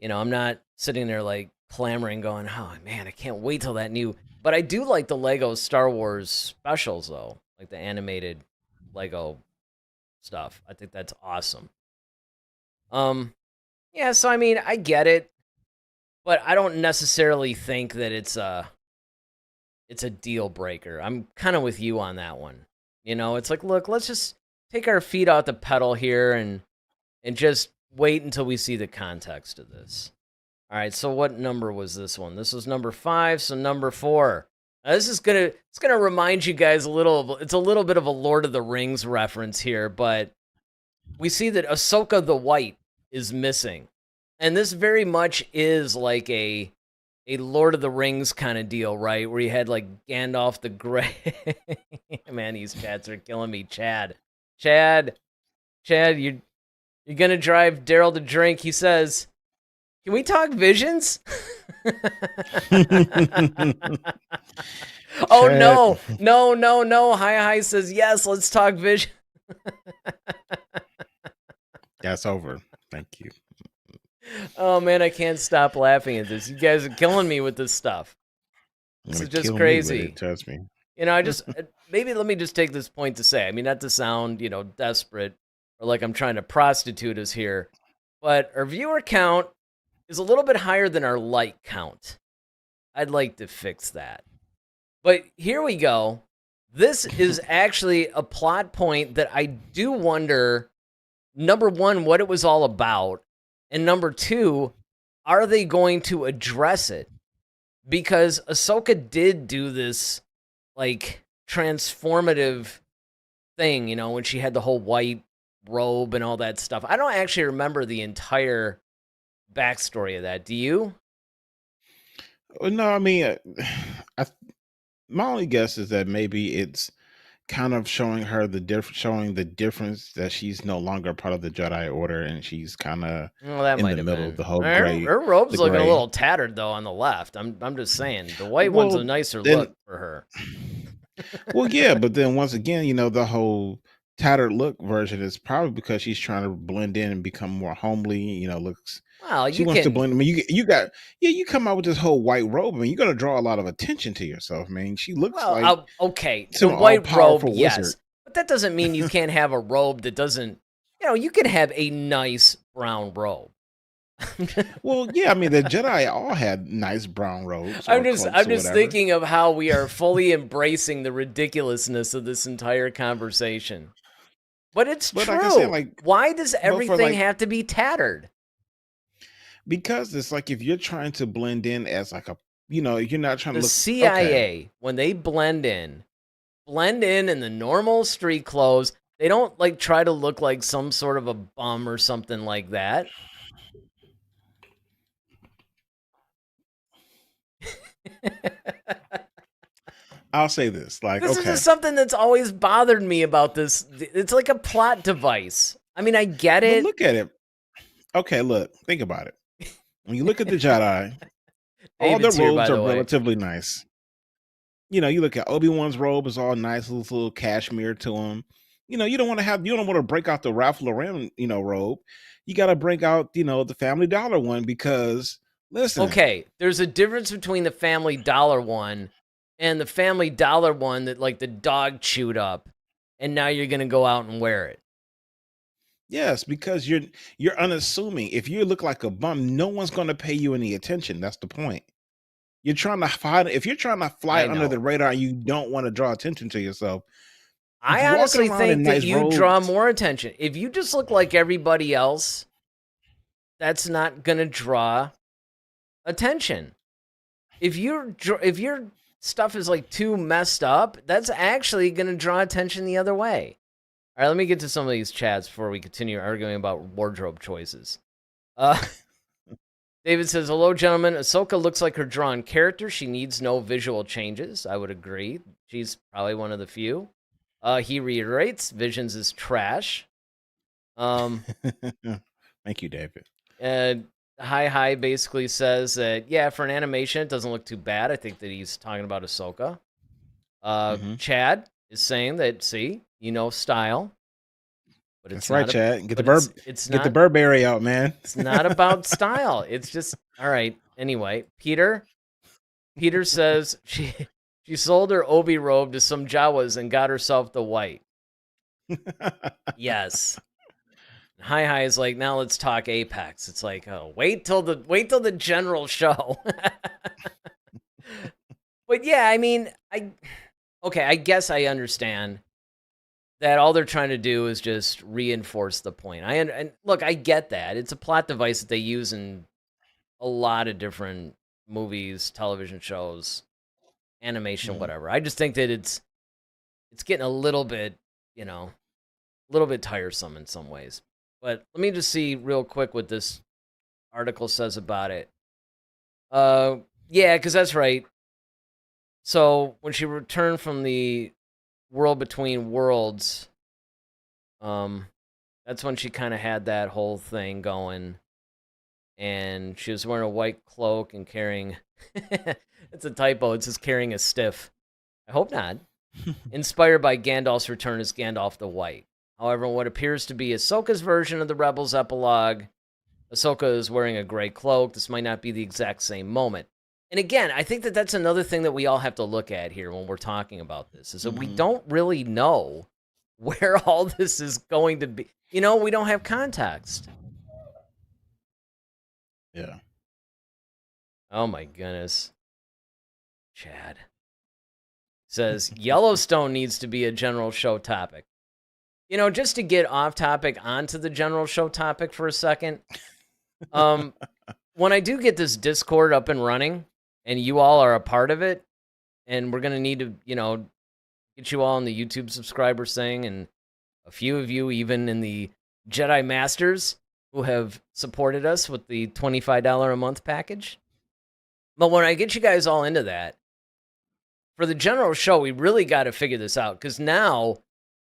I'm not sitting there like clamoring going, oh man, I can't wait till that new. But I do like the Lego Star Wars specials though, like the animated Lego stuff. I think that's awesome. Yeah, so I mean, I get it, but I don't necessarily think that it's a deal breaker. I'm kind of with you on that one. It's like, look, let's just take our feet out the pedal here and just wait until we see the context of this. All right, so what number was this one? This was number 5, so number 4. Now, this is it's gonna remind you guys it's a little bit of a Lord of the Rings reference here, but we see that Ahsoka the White is missing. And this very much is like a Lord of the Rings kind of deal, right? Where you had like Gandalf the Grey. Man, these chats are killing me. Chad, you're gonna drive Daryl to drink. He says, "Can we talk visions?" Oh no! Hi says yes. Let's talk vision. That's over. Thank you. Oh man, I can't stop laughing at this. You guys are killing me with this stuff. This is just crazy. Trust me. I just maybe let me just take this point to say. I mean, not to sound desperate or like I'm trying to prostitute us here, but our viewer count is a little bit higher than our like count. I'd like to fix that. But here we go. This is actually a plot point that I do wonder, number 1, what it was all about. And number 2, are they going to address it? Because Ahsoka did do this, like, transformative thing, when she had the whole white robe and all that stuff. I don't actually remember the entire backstory of that. Do you? No, I mean, my only guess is that maybe it's kind of showing her showing the difference that she's no longer a part of the Jedi Order, and she's kind of in the middle of the whole gray. Her robe's looking a little tattered though on the left. I'm just saying the white one's a nicer look for her. Well, yeah, but then once again, the whole tattered look version is probably because she's trying to blend in and become more homely. Looks. Well, she wants to blend. I mean, you come out with this whole white robe. I mean, you're gonna draw a lot of attention to yourself. I mean, she looks like okay, the white robe, yes, but that doesn't mean you can't have a robe that doesn't. You can have a nice brown robe. Well, yeah, I mean the Jedi all had nice brown robes I'm or just cloaks I'm or just whatever. thinking of how we are fully embracing the ridiculousness of this entire conversation. But it's But like I said, true. like, Why does but for everything like, have to be tattered? because it's like if you're trying to blend in as like a, you're not trying to The look okay. CIA, when they blend in the normal street clothes. They don't like try to look like some sort of a bum or something like that. I'll say this, like, This is okay, just something that's always bothered me about this. It's like a plot device. I mean, I get but it. look at it. Okay, look, think about it. When you look at the Jedi, all their David's here, robes by are the way. relatively nice. You look at Obi-Wan's robe is all nice, little cashmere to him. You don't want to break out the Ralph Lauren, robe. You got to break out, the Family Dollar one because listen, Okay, there's a difference between the Family Dollar one and the Family Dollar one that like the dog chewed up, and now you're gonna go out and wear it. yes, because you're unassuming. If you look like a bum, no one's going to pay you any attention. That's the point. You're trying to find if you're trying to fly I under the know. radar, and you don't want to draw attention to yourself. I Walking honestly around in think that nice you draw robes. more attention. If you just look like everybody else, that's not gonna draw attention. If your stuff is like too messed up, that's actually gonna draw attention the other way. All right, let me get to some of these chats before we continue arguing about wardrobe choices. Uh, David says, "Hello, gentlemen. Ahsoka looks like her drawn character. She needs no visual changes." I would agree. She's probably one of the few. He reiterates, "Visions is trash." Um, Thank you, David. and Hi basically says that yeah, for an animation, it doesn't look too bad. I think that he's talking about Ahsoka. Hmm. Chad is saying that see, style, but That's it's right, not a, Chad. but it's Get the not Burberry out, man. it's not about style. It's just all right. Anyway, Peter says she sold her Obi robe to some Jawas and got herself the white. Yes. Hi is like, now let's talk Apex. It's like, oh, wait till the general show. But yeah, I mean, I guess I understand that all they're trying to do is just reinforce the point. And look, I get that. It's a plot device that they use in a lot of different movies, television shows, animation, Mhm. whatever. I just think that it's getting a little bit, a little bit tiresome in some ways. But let me just see real quick what this article says about it. Yeah, because that's right. So when she returned from the world between worlds, that's when she kind of had that whole thing going, and she was wearing a white cloak and carrying. It's a typo. It says carrying a stiff. I hope not. Inspired by Gandalf's return as Gandalf the White. However, what appears to be Ahsoka's version of the Rebels epilogue, Ahsoka is wearing a gray cloak. This might not be the exact same moment. And again, I think that that's another thing that we all have to look at here when we're talking about this, is that we Mhm. don't really know where all this is going to be. We don't have context. Yeah. Oh my goodness. Chad says Yellowstone needs to be a general show topic. Just to get off topic onto the general show topic for a second. When I do get this Discord up and running and you all are a part of it, and we're going to need to, get you all in the YouTube subscribers thing, and a few of you even in the Jedi Masters who have supported us with the $25 a month package. But when I get you guys all into that, for the general show, we really got to figure this out, because now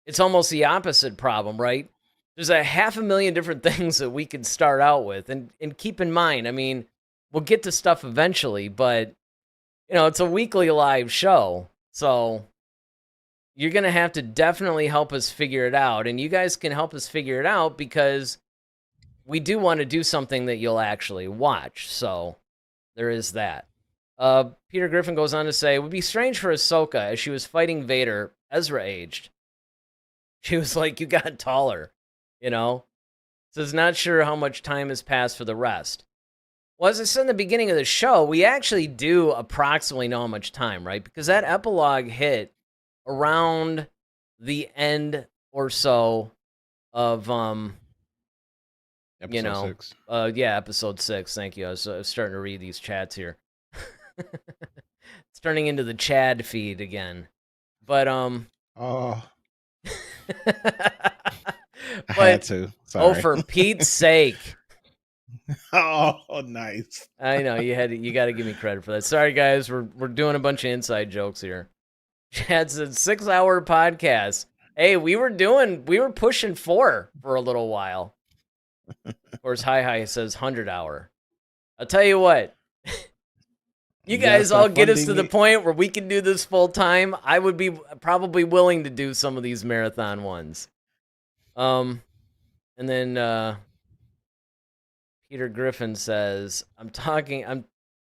it's almost the opposite problem, right? There's a 500,000 different things that we could start out with. And keep in mind, I mean, we'll get to stuff eventually, but, it's a weekly live show. So you're going to have to definitely help us figure it out. And you guys can help us figure it out because we do want to do something that you'll actually watch. So there is that. Peter Griffin goes on to say, it would be strange for Ahsoka, as she was fighting Vader, Ezra aged. She was like, you got taller, Says, not sure how much time has passed for the rest. Well, as I said in the beginning of the show, we actually do approximately know how much time, right? Because that epilogue hit around the end or so of Episode 6. episode 6. Thank you. I was starting to read these chats here. It's turning into the Chad feed again. But Oh, I but had to. Sorry. oh, for Pete's sake. Oh, nice. I know you got to give me credit for that. Sorry guys, we're doing a bunch of inside jokes here. Chad said 6-hour podcast. Hey, we were pushing 4 for a little while. Of course, Hi says 100-hour. I'll tell you what. You guys all get us to the point where we can do this full time. I would be probably willing to do some of these marathon ones. And then Peter Griffin says, I'm talking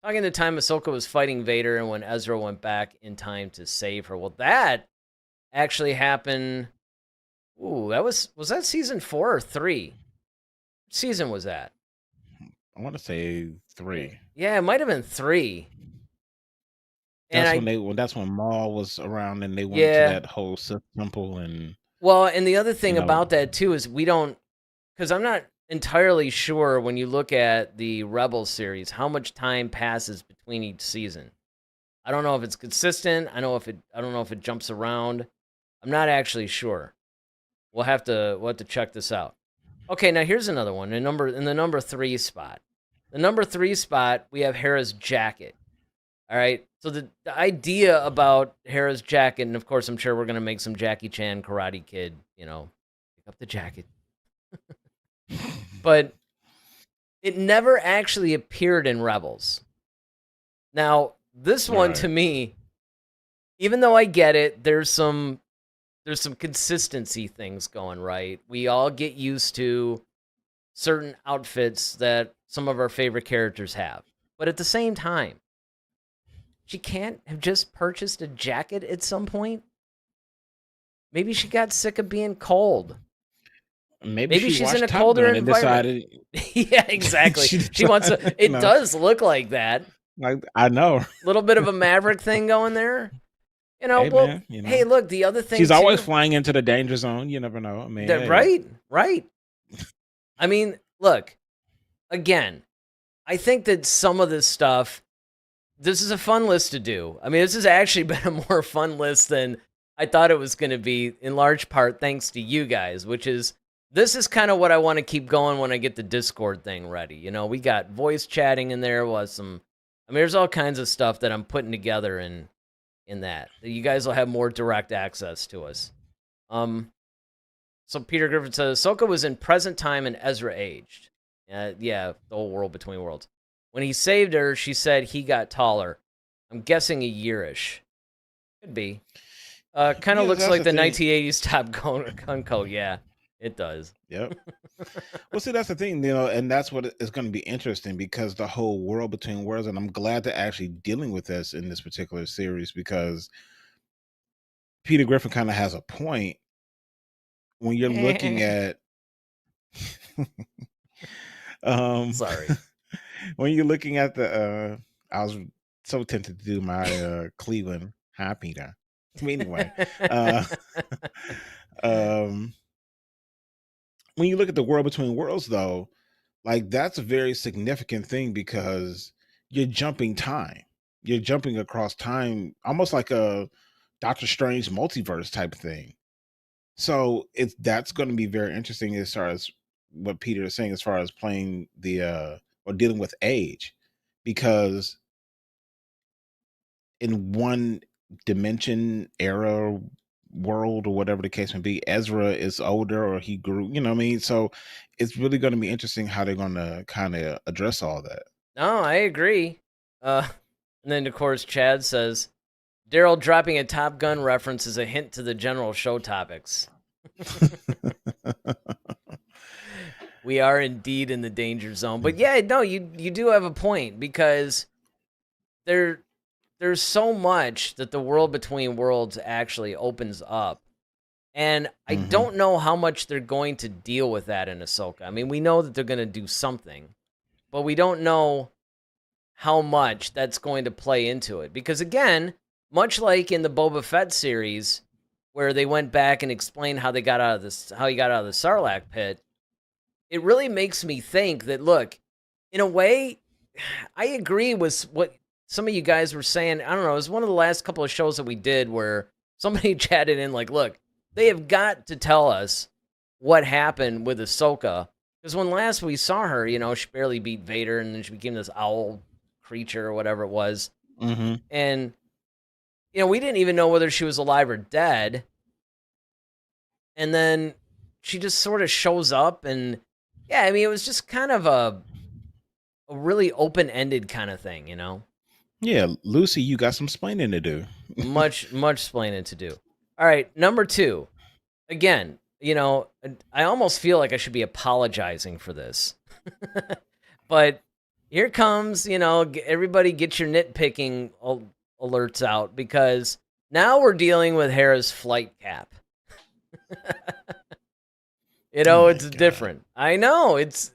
the time Ahsoka was fighting Vader and when Ezra went back in time to save her. Well, that actually happened. Ooh, was that season 4 or 3? What season was that? I want to say 3. Yeah, it might have been 3. That's when Maul was around and they went to that whole Sith temple and. Well, and the other thing about that too is because I'm not entirely sure when you look at the Rebels series how much time passes between each season. I don't know if it's consistent. I don't know if it jumps around. I'm not actually sure. We'll have to check this out. Okay, now here's another one. In the number 3 spot. The number 3 spot, we have Hera's jacket. All right. So the idea about Hera's jacket, and of course I'm sure we're gonna make some Jackie Chan Karate Kid, pick up the jacket. But it never actually appeared in Rebels. Now, this one to me, even though I get it, there's some consistency things going, right? We all get used to certain outfits that some of our favorite characters have. But at the same time, she can't have just purchased a jacket at some point? Maybe she got sick of being cold. Maybe she's in a colder environment. Yeah, exactly. She wants to. It does look like that. Like, I know. A little bit of a Maverick thing going there. Hey, look, the other thing. She's always flying into the danger zone. You never know. I mean, right. I mean, look, again, I think that some of this stuff, this is a fun list to do. I mean, this has actually been a more fun list than I thought it was going to be, in large part thanks to you guys, this is kind of what I want to keep going when I get the Discord thing ready. We got voice chatting in there, there's all kinds of stuff that I'm putting together in that. You guys will have more direct access to us. So Peter Griffin says, Ahsoka was in present time and Ezra aged. The whole world between worlds. When he saved her, she said he got taller. I'm guessing a yearish. Could be. Kind of looks like the 1980s Top Gun coat. Yeah, it does. Yep. Well, see, that's the thing, and that's what is going to be interesting because the whole world between worlds, and I'm glad they're actually dealing with this in this particular series because Peter Griffin kind of has a point when you're looking at. Sorry. When you're looking at the, I was so tempted to do my Cleveland. Hi, Peter. Anyway, when you look at the world between worlds, though, like that's a very significant thing because you're jumping time. You're jumping across time, almost like a Doctor Strange multiverse type of thing. So that's going to be very interesting as far as what Peter is saying, as far as playing or dealing with age, because in one dimension, era, world, or whatever the case may be, Ezra is older or he grew, you know what I mean? So it's really going to be interesting how they're going to kind of address all that. No, I agree. And then, of course, Chad says, Daryl dropping a Top Gun reference is a hint to the general show topics. We are indeed in the danger zone. But yeah, no, you do have a point because there's so much that the world between worlds actually opens up. And I don't know how much they're going to deal with that in Ahsoka. I mean, we know that they're going to do something, but we don't know how much that's going to play into it. Because again, much like in the Boba Fett series, where they went back and explained how he got out of the Sarlacc pit, it really makes me think that, look, in a way, I agree with what some of you guys were saying. I don't know, it was one of the last couple of shows that we did where somebody chatted in like, look, they have got to tell us what happened with Ahsoka. Because when last we saw her, she barely beat Vader, and then she became this owl creature or whatever it was. Mm-hmm. And, we didn't even know whether she was alive or dead. And then she just sort of shows up, and, yeah, I mean, it was just kind of a really open-ended kind of thing, Yeah, Lucy, you got some splaining to do. much splaining to do. All right, number 2. Again, I almost feel like I should be apologizing for this. But here comes, everybody get your nitpicking alerts out, because now we're dealing with Hera's flight cap. It's different. I know, it's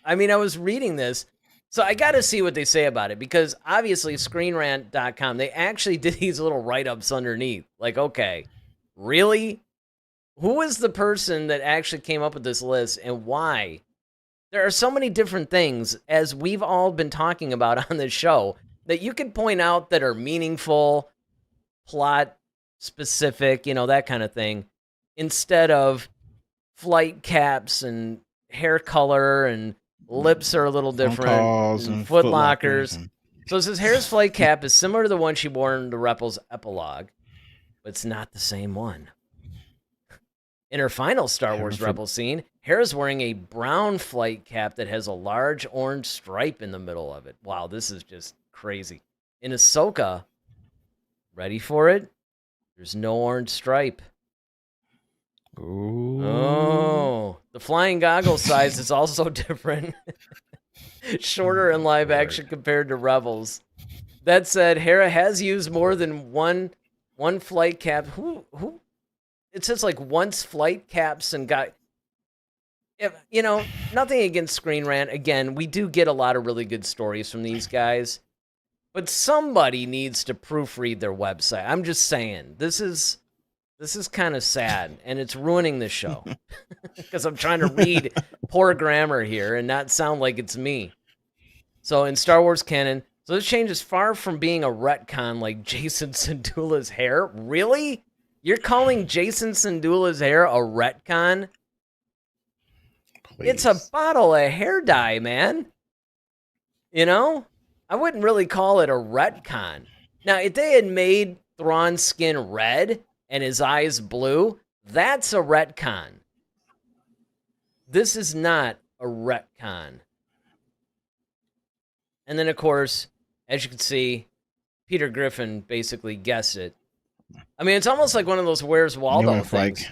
I mean, I was reading this, so I got to see what they say about it, because obviously ScreenRant.com, they actually did these little write-ups underneath. Like, okay, really? Who is the person that actually came up with this list, and why? There are so many different things, as we've all been talking about on this show, that you can point out that are meaningful, plot specific, that kind of thing, instead of flight caps and hair color and lips are a little different, and foot lockers. So it says Hera's flight cap is similar to the one she wore in the Rebels epilogue, but it's not the same one. In her final Star Wars Rebels scene, Hera's wearing a brown flight cap that has a large orange stripe in the middle of it. Wow, this is just crazy. In Ahsoka, ready for it? There's no orange stripe. Ooh. Oh, the flying goggle size is also different. Shorter in live action compared to Rebels. That said, Hera has used more than one flight cap. Who? It says like once flight caps and got. Nothing against Screen Rant. Again, we do get a lot of really good stories from these guys, but somebody needs to proofread their website. I'm just saying, this is kind of sad, and it's ruining the show because I'm trying to read poor grammar here and not sound like it's me. So in Star Wars canon, so this change is far from being a retcon like Jason Syndulla's hair. Really? You're calling Jason Syndulla's hair a retcon? Please. It's a bottle of hair dye, man. I wouldn't really call it a retcon. Now, if they had made Thrawn's skin red and his eyes blue, that's a retcon. This is not a retcon. And then, of course, as you can see, Peter Griffin basically guessed it. I mean, it's almost like one of those Where's Waldo things.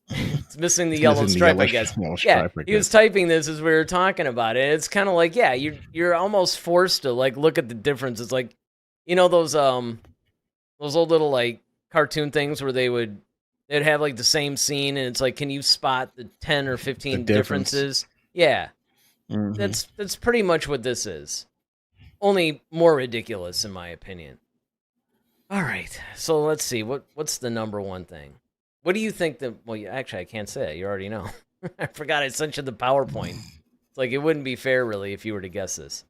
It's missing the yellow stripe, I guess. He was typing this as we were talking about it. It's kind of like, yeah, you're almost forced to like look at the difference. It's like, those old little like cartoon things where they'd have like the same scene, and it's like, can you spot the 10 or 15 differences? Yeah. Mm-hmm. That's pretty much what this is. Only more ridiculous, in my opinion. All right, so let's see. What's the number one thing? What do you think actually, I can't say it. You already know. I forgot I sent you the PowerPoint. It's like, it wouldn't be fair, really, if you were to guess this.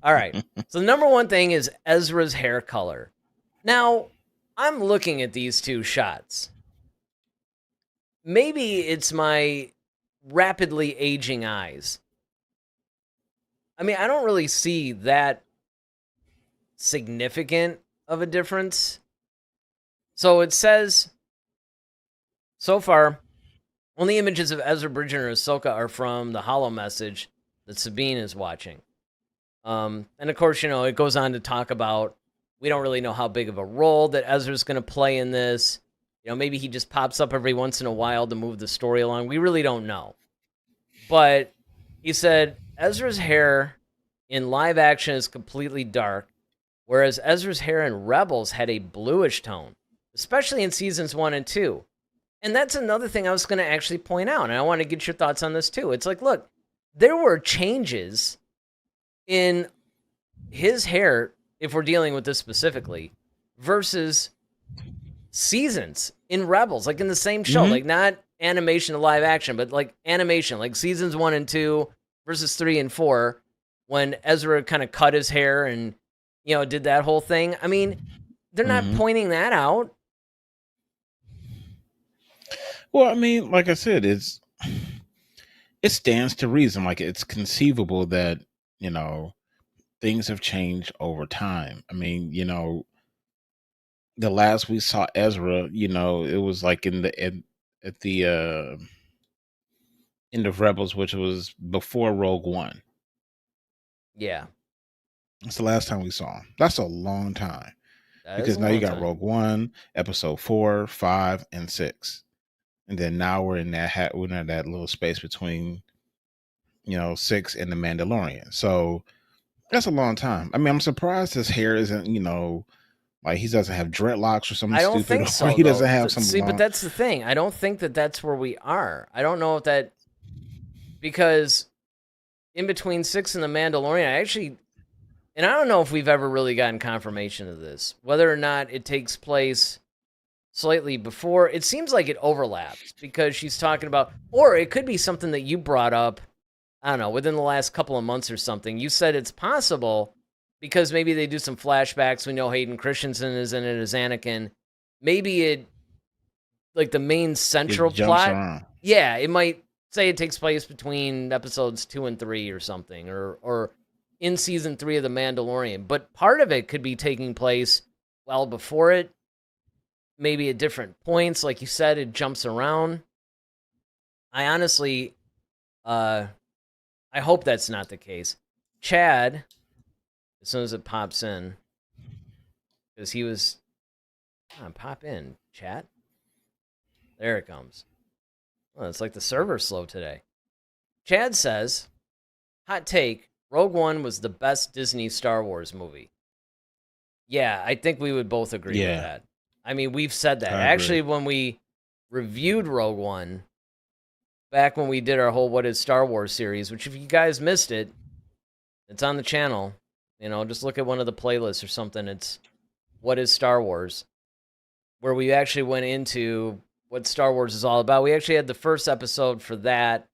All right, so the number one thing is Ezra's hair color. Now, I'm looking at these two shots. Maybe it's my rapidly aging eyes. I mean, I don't really see that significant of a difference. So it says, so far, only images of Ezra Bridger and Ahsoka are from the holo message that Sabine is watching. And of course, it goes on to talk about, we don't really know how big of a role that Ezra's going to play in this. Maybe he just pops up every once in a while to move the story along. We really don't know. But he said, Ezra's hair in live action is completely dark, whereas Ezra's hair in Rebels had a bluish tone, especially in seasons 1 and 2. And that's another thing I was going to actually point out, and I want to get your thoughts on this too. It's like, look, there were changes in his hair, if we're dealing with this specifically, versus seasons in Rebels, like in the same show, like not animation to live action, but like animation, like seasons 1 and 2 versus 3 and 4, when Ezra kind of cut his hair and, you know, did that whole thing. I mean, they're not pointing that out. Well, I mean, like I said, it stands to reason. Like, it's conceivable that, you know, things have changed over time. I mean, you know, the last we saw Ezra, you know, it was like at the end of Rebels, which was before Rogue One. Yeah. That's the last time we saw him. That's a long time. Because now you got Rogue One, Episode 4, 5, and 6. And then now we're in that little space between, you know, 6 and the Mandalorian. So that's a long time. I mean, I'm surprised his hair isn't, you know, like he doesn't have dreadlocks or something I don't stupid. think so. He doesn't have some. See, but that's the thing. I don't think that that's where we are. I don't know if that, because in between 6 and the Mandalorian, and I don't know if we've ever really gotten confirmation of this, whether or not it takes place slightly before. It seems like it overlaps because she's talking about, or it could be something that you brought up, I don't know, within the last couple of months or something. You said it's possible because maybe they do some flashbacks. We know Hayden Christensen is in it as Anakin. Maybe it, like the main central plot. Around. Yeah, it might say it takes place between episodes 2 and 3 or something, or in season 3 of The Mandalorian. But part of it could be taking place well before it, maybe at different points. Like you said, it jumps around. I honestly, I hope that's not the case. Chad, as soon as it pops in, because he was, come on, pop in, chat. There it comes. Well, it's like the server's slow today. Chad says, hot take, Rogue One was the best Disney Star Wars movie. Yeah, I think we would both agree with that. I mean, we've said that. Actually, when we reviewed Rogue One, back when we did our whole What is Star Wars series, which if you guys missed it, it's on the channel. You know, just look at one of the playlists or something. It's What is Star Wars, where we actually went into what Star Wars is all about. We actually had the first episode for that,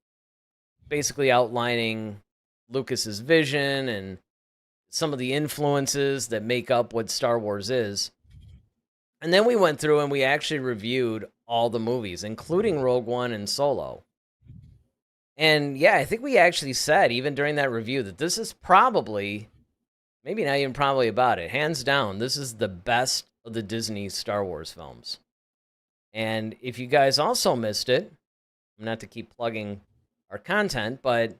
basically outlining Lucas's vision and some of the influences that make up what Star Wars is. And then we went through and we actually reviewed all the movies, including Rogue One and Solo. And yeah, I think we actually said, even during that review, that this is probably, maybe not even probably about it, hands down, this is the best of the Disney Star Wars films. And if you guys also missed it, not to keep plugging our content, but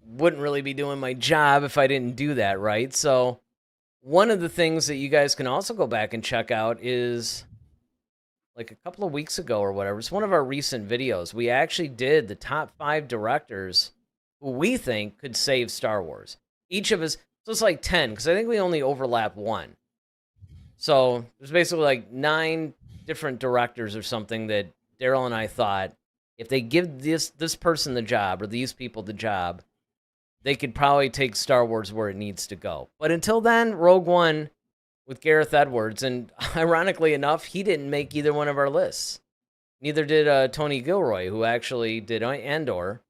wouldn't really be doing my job if I didn't do that, right? So one of the things that you guys can also go back and check out is, like a couple of weeks ago or whatever, it's one of our recent videos. We actually did the top 5 directors who we think could save Star Wars. Each of us, so it's like 10, because I think we only overlap 1. So there's basically like 9 different directors or something that Daryl and I thought, if they give this person the job, or these people the job, they could probably take Star Wars where it needs to go. But until then, Rogue One with Gareth Edwards, and ironically enough, he didn't make either one of our lists. Neither did Tony Gilroy, who actually did Andor.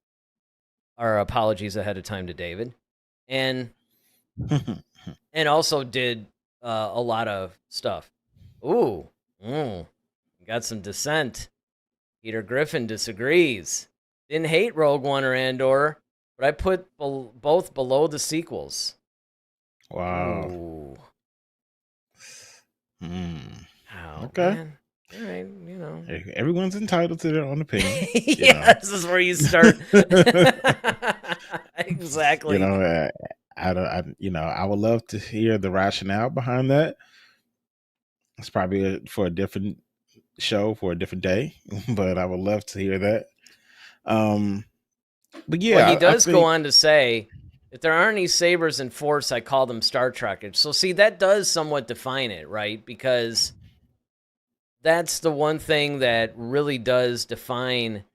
Our apologies ahead of time to David. And also did a lot of stuff. Got some dissent. Peter Griffin disagrees. Didn't hate Rogue One or Andor, but I put both below the sequels. Wow. Ooh. Oh, okay. Man. All right, you know. Everyone's entitled to their own opinion. Yeah, this is where you start. Exactly. You know, I would love to hear the rationale behind that. It's probably for a different show for a different day, but I would love to hear that. But yeah, well, he does go on to say, if there aren't any sabers and force, I call them Star Trekers. So see, that does somewhat define it, right? Because that's the one thing that really does define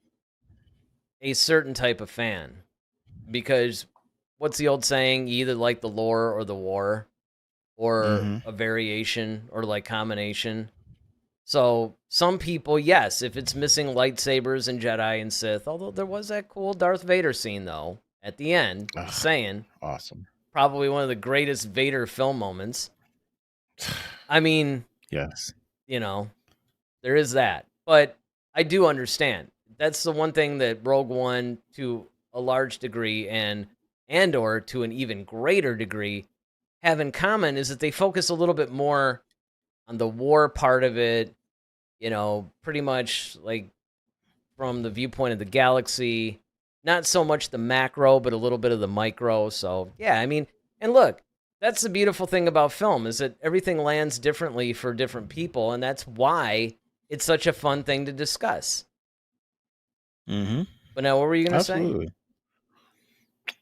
a certain type of fan. Because what's the old saying? You either like the lore or the war, or Mm-hmm. a variation or like combination. So some people, yes, if it's missing lightsabers and Jedi and Sith, although there was that cool Darth Vader scene though at the end, just saying, Awesome. probably one of the greatest Vader film moments. I mean, Yes. you know, there is that. But I do understand. That's the one thing that Rogue One to a large degree and or to an even greater degree have in common is that they focus a little bit more on the war part of it, pretty much like from the viewpoint of the galaxy, not so much the macro, but a little bit of the micro. So, yeah, I mean, and look, that's the beautiful thing about film is that everything lands differently for different people, and that's why it's such a fun thing to discuss. Mm-hmm. But now, what were you going to say? Absolutely.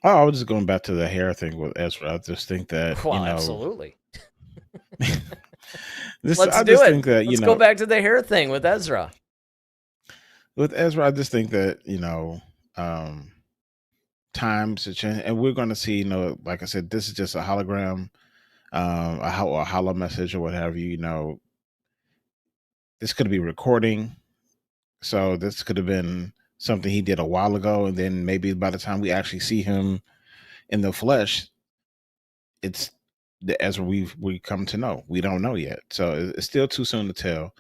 Oh, I was just going back to the hair thing with Ezra. I just think that, Well, absolutely. I just think that, Let's go back to the hair thing with Ezra. With Ezra, I just think that, times have changed, and we're going to see, like I said, this is just a hologram, a hollow message or what have you. This could be recording, so this could have been something he did a while ago, and then maybe by the time we actually see him in the flesh, it's the Ezra we come to know. We don't know yet, so it's still too soon to tell.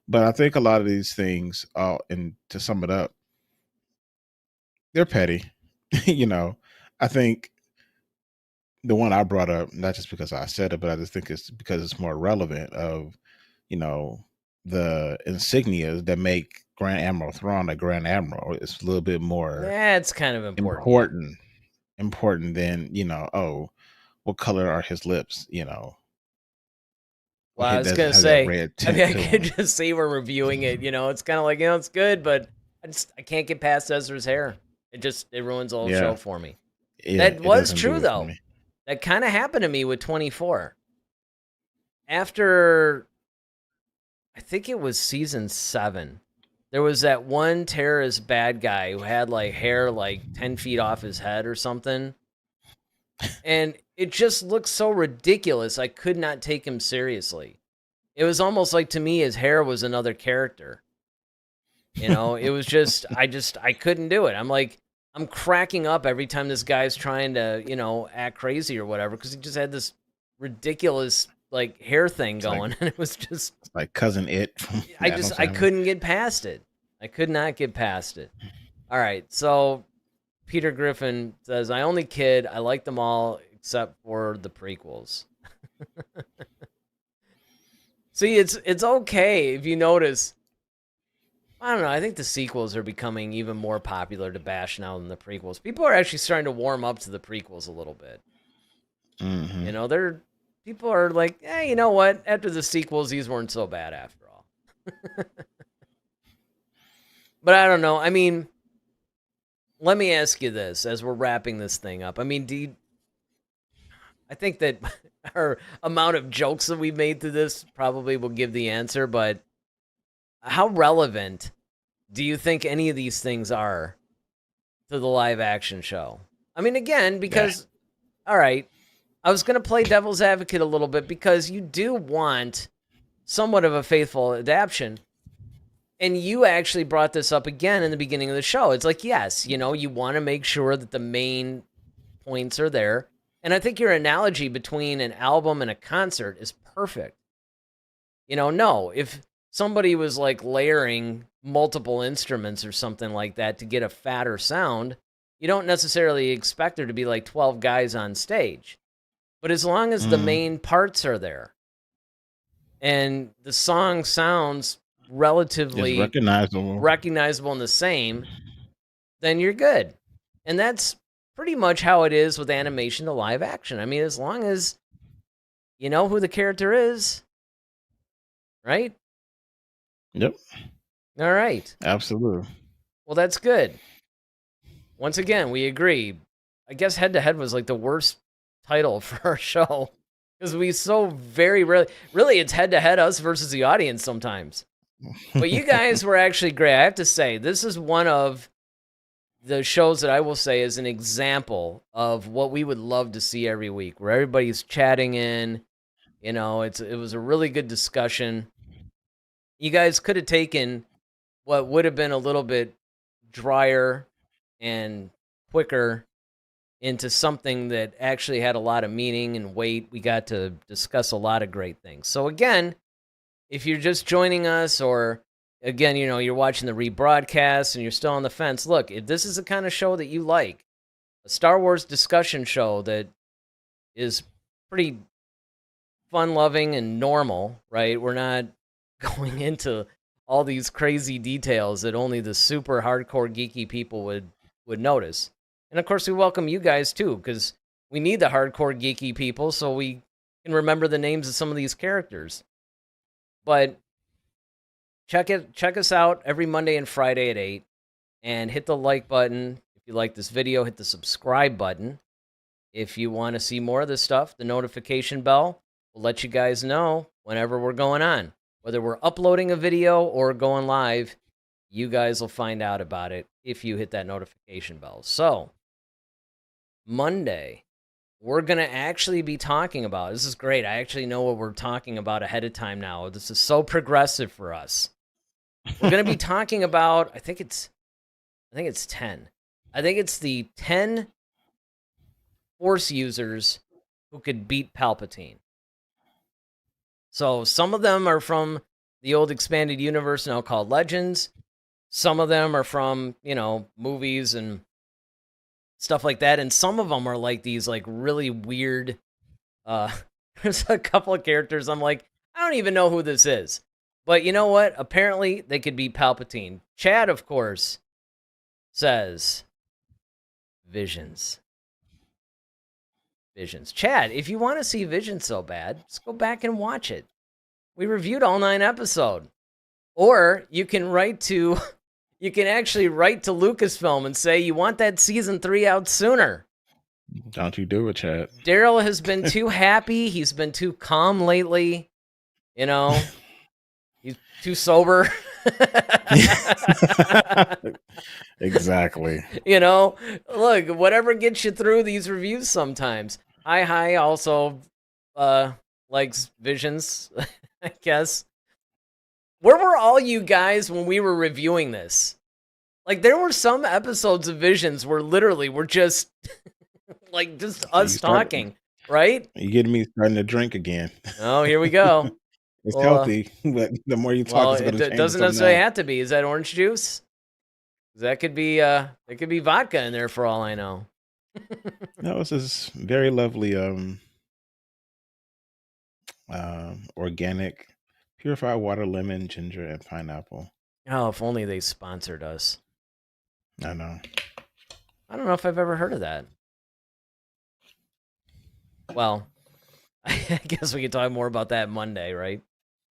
But I think a lot of these things, and to sum it up, they're petty. I think the one I brought up, not just because I said it, but I just think it's because it's more relevant of, the insignias that make Grand Admiral Thrawn a Grand Admiral. It's a little bit more That's kind of important. Important than, oh, what color are his lips, Well, I was going to say, I could just see we're reviewing it, it's kind of like, it's good, but I can't get past Ezra's hair. It ruins the whole show for me. Yeah, that was true, though. That kind of happened to me with 24. After, I think it was season 7, there was that one terrorist bad guy who had like hair like 10 feet off his head or something. And it just looked so ridiculous. I could not take him seriously. It was almost like, to me, his hair was another character. It was just, I couldn't do it. I'm cracking up every time this guy's trying to, act crazy or whatever, because he just had this ridiculous, like, hair thing going. And it was just like Cousin It. I couldn't get past it. I could not get past it. All right. So Peter Griffin says, I only kid. I like them all except for the prequels. See, it's okay if you notice. I don't know. I think the sequels are becoming even more popular to bash now than the prequels. People are actually starting to warm up to the prequels a little bit. Mm-hmm. People are like, you know what? After the sequels, these weren't so bad after all. But I don't know. I mean, let me ask you this as we're wrapping this thing up. I mean, I think that our amount of jokes that we've made through this probably will give the answer, but how relevant do you think any of these things are to the live action show? I mean, again, because, all right, I was going to play devil's advocate a little bit because you do want somewhat of a faithful adaptation. And you actually brought this up again in the beginning of the show. It's like, yes, you want to make sure that the main points are there. And I think your analogy between an album and a concert is perfect. No, if somebody was like layering multiple instruments or something like that to get a fatter sound, you don't necessarily expect there to be like 12 guys on stage. But as long as the main parts are there and the song sounds relatively recognizable and the same, then you're good. And that's pretty much how it is with animation to live action. I mean, as long as you know who the character is, right? Yep. All right. Absolutely. Well, that's good. Once again, we agree. I guess Head to Head was like the worst title for our show because we so very rarely, really, it's head to head us versus the audience sometimes. But you guys were actually great. I have to say, this is one of the shows that I will say is an example of what we would love to see every week, where everybody's chatting in. You know, it was a really good discussion. You guys could have taken what would have been a little bit drier and quicker into something that actually had a lot of meaning and weight. We got to discuss a lot of great things. So again, if you're just joining us, or again, you know, you're watching the rebroadcast and you're still on the fence, look, if this is the kind of show that you like, a Star Wars discussion show that is pretty fun-loving and normal, right? We're not going into all these crazy details that only the super hardcore geeky people would notice. And of course, we welcome you guys too, because we need the hardcore geeky people so we can remember the names of some of these characters. But check us out every Monday and Friday at 8, and hit the like button if you like this video. Hit the subscribe button if you want to see more of this stuff. The notification bell will let you guys know whenever we're going on. Whether we're uploading a video or going live, you guys will find out about it if you hit that notification bell. So, Monday, we're going to actually be talking about, this is great, I actually know what we're talking about ahead of time now. This is so progressive for us. We're going to be talking about, I think it's 10. I think it's the 10 Force users who could beat Palpatine. So some of them are from the old expanded universe now called Legends. Some of them are from, you know, movies and stuff like that. And some of them are like these like really weird, there's a couple of characters I'm like, I don't even know who this is. But you know what? Apparently they could beat Palpatine. Chad, of course, says Visions. Chad, if you want to see Visions so bad, just go back and watch it. We reviewed all 9 episodes. Or you can actually write to Lucasfilm and say you want that season 3 out sooner. Don't you do it, Chad. Daryl has been too happy. He's been too calm lately. You know, he's too sober. Exactly. You know, look, whatever gets you through these reviews sometimes. Hi also likes Visions, I guess. Where were all you guys when we were reviewing this? Like, there were some episodes of Visions where literally we're just like just us talking, right? You getting me starting to drink again. Oh, here we go. It's healthy, but the more you talk, it doesn't necessarily have to be. Is that orange juice? That could be vodka in there for all I know. No, it's this very lovely organic purified water, lemon, ginger, and pineapple. Oh, if only they sponsored us. I know. I don't know if I've ever heard of that. Well, I guess we could talk more about that Monday, right?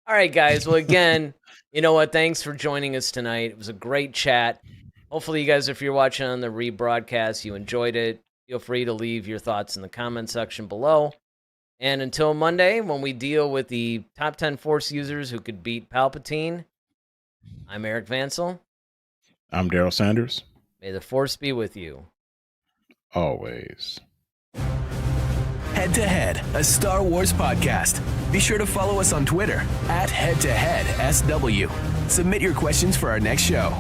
All right, guys. Well, again, you know what? Thanks for joining us tonight. It was a great chat. Hopefully, you guys, if you're watching on the rebroadcast, you enjoyed it. Feel free to leave your thoughts in the comment section below. And until Monday, when we deal with the top 10 Force users who could beat Palpatine, I'm Eric Vansel. I'm Daryl Sanders. May the Force be with you. Always. Head to Head, a Star Wars podcast. Be sure to follow us on Twitter @HeadToHeadSW. Submit your questions for our next show.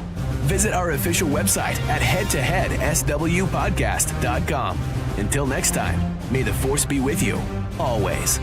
Visit our official website at headtoheadswpodcast.com. Until next time, may the Force be with you, always.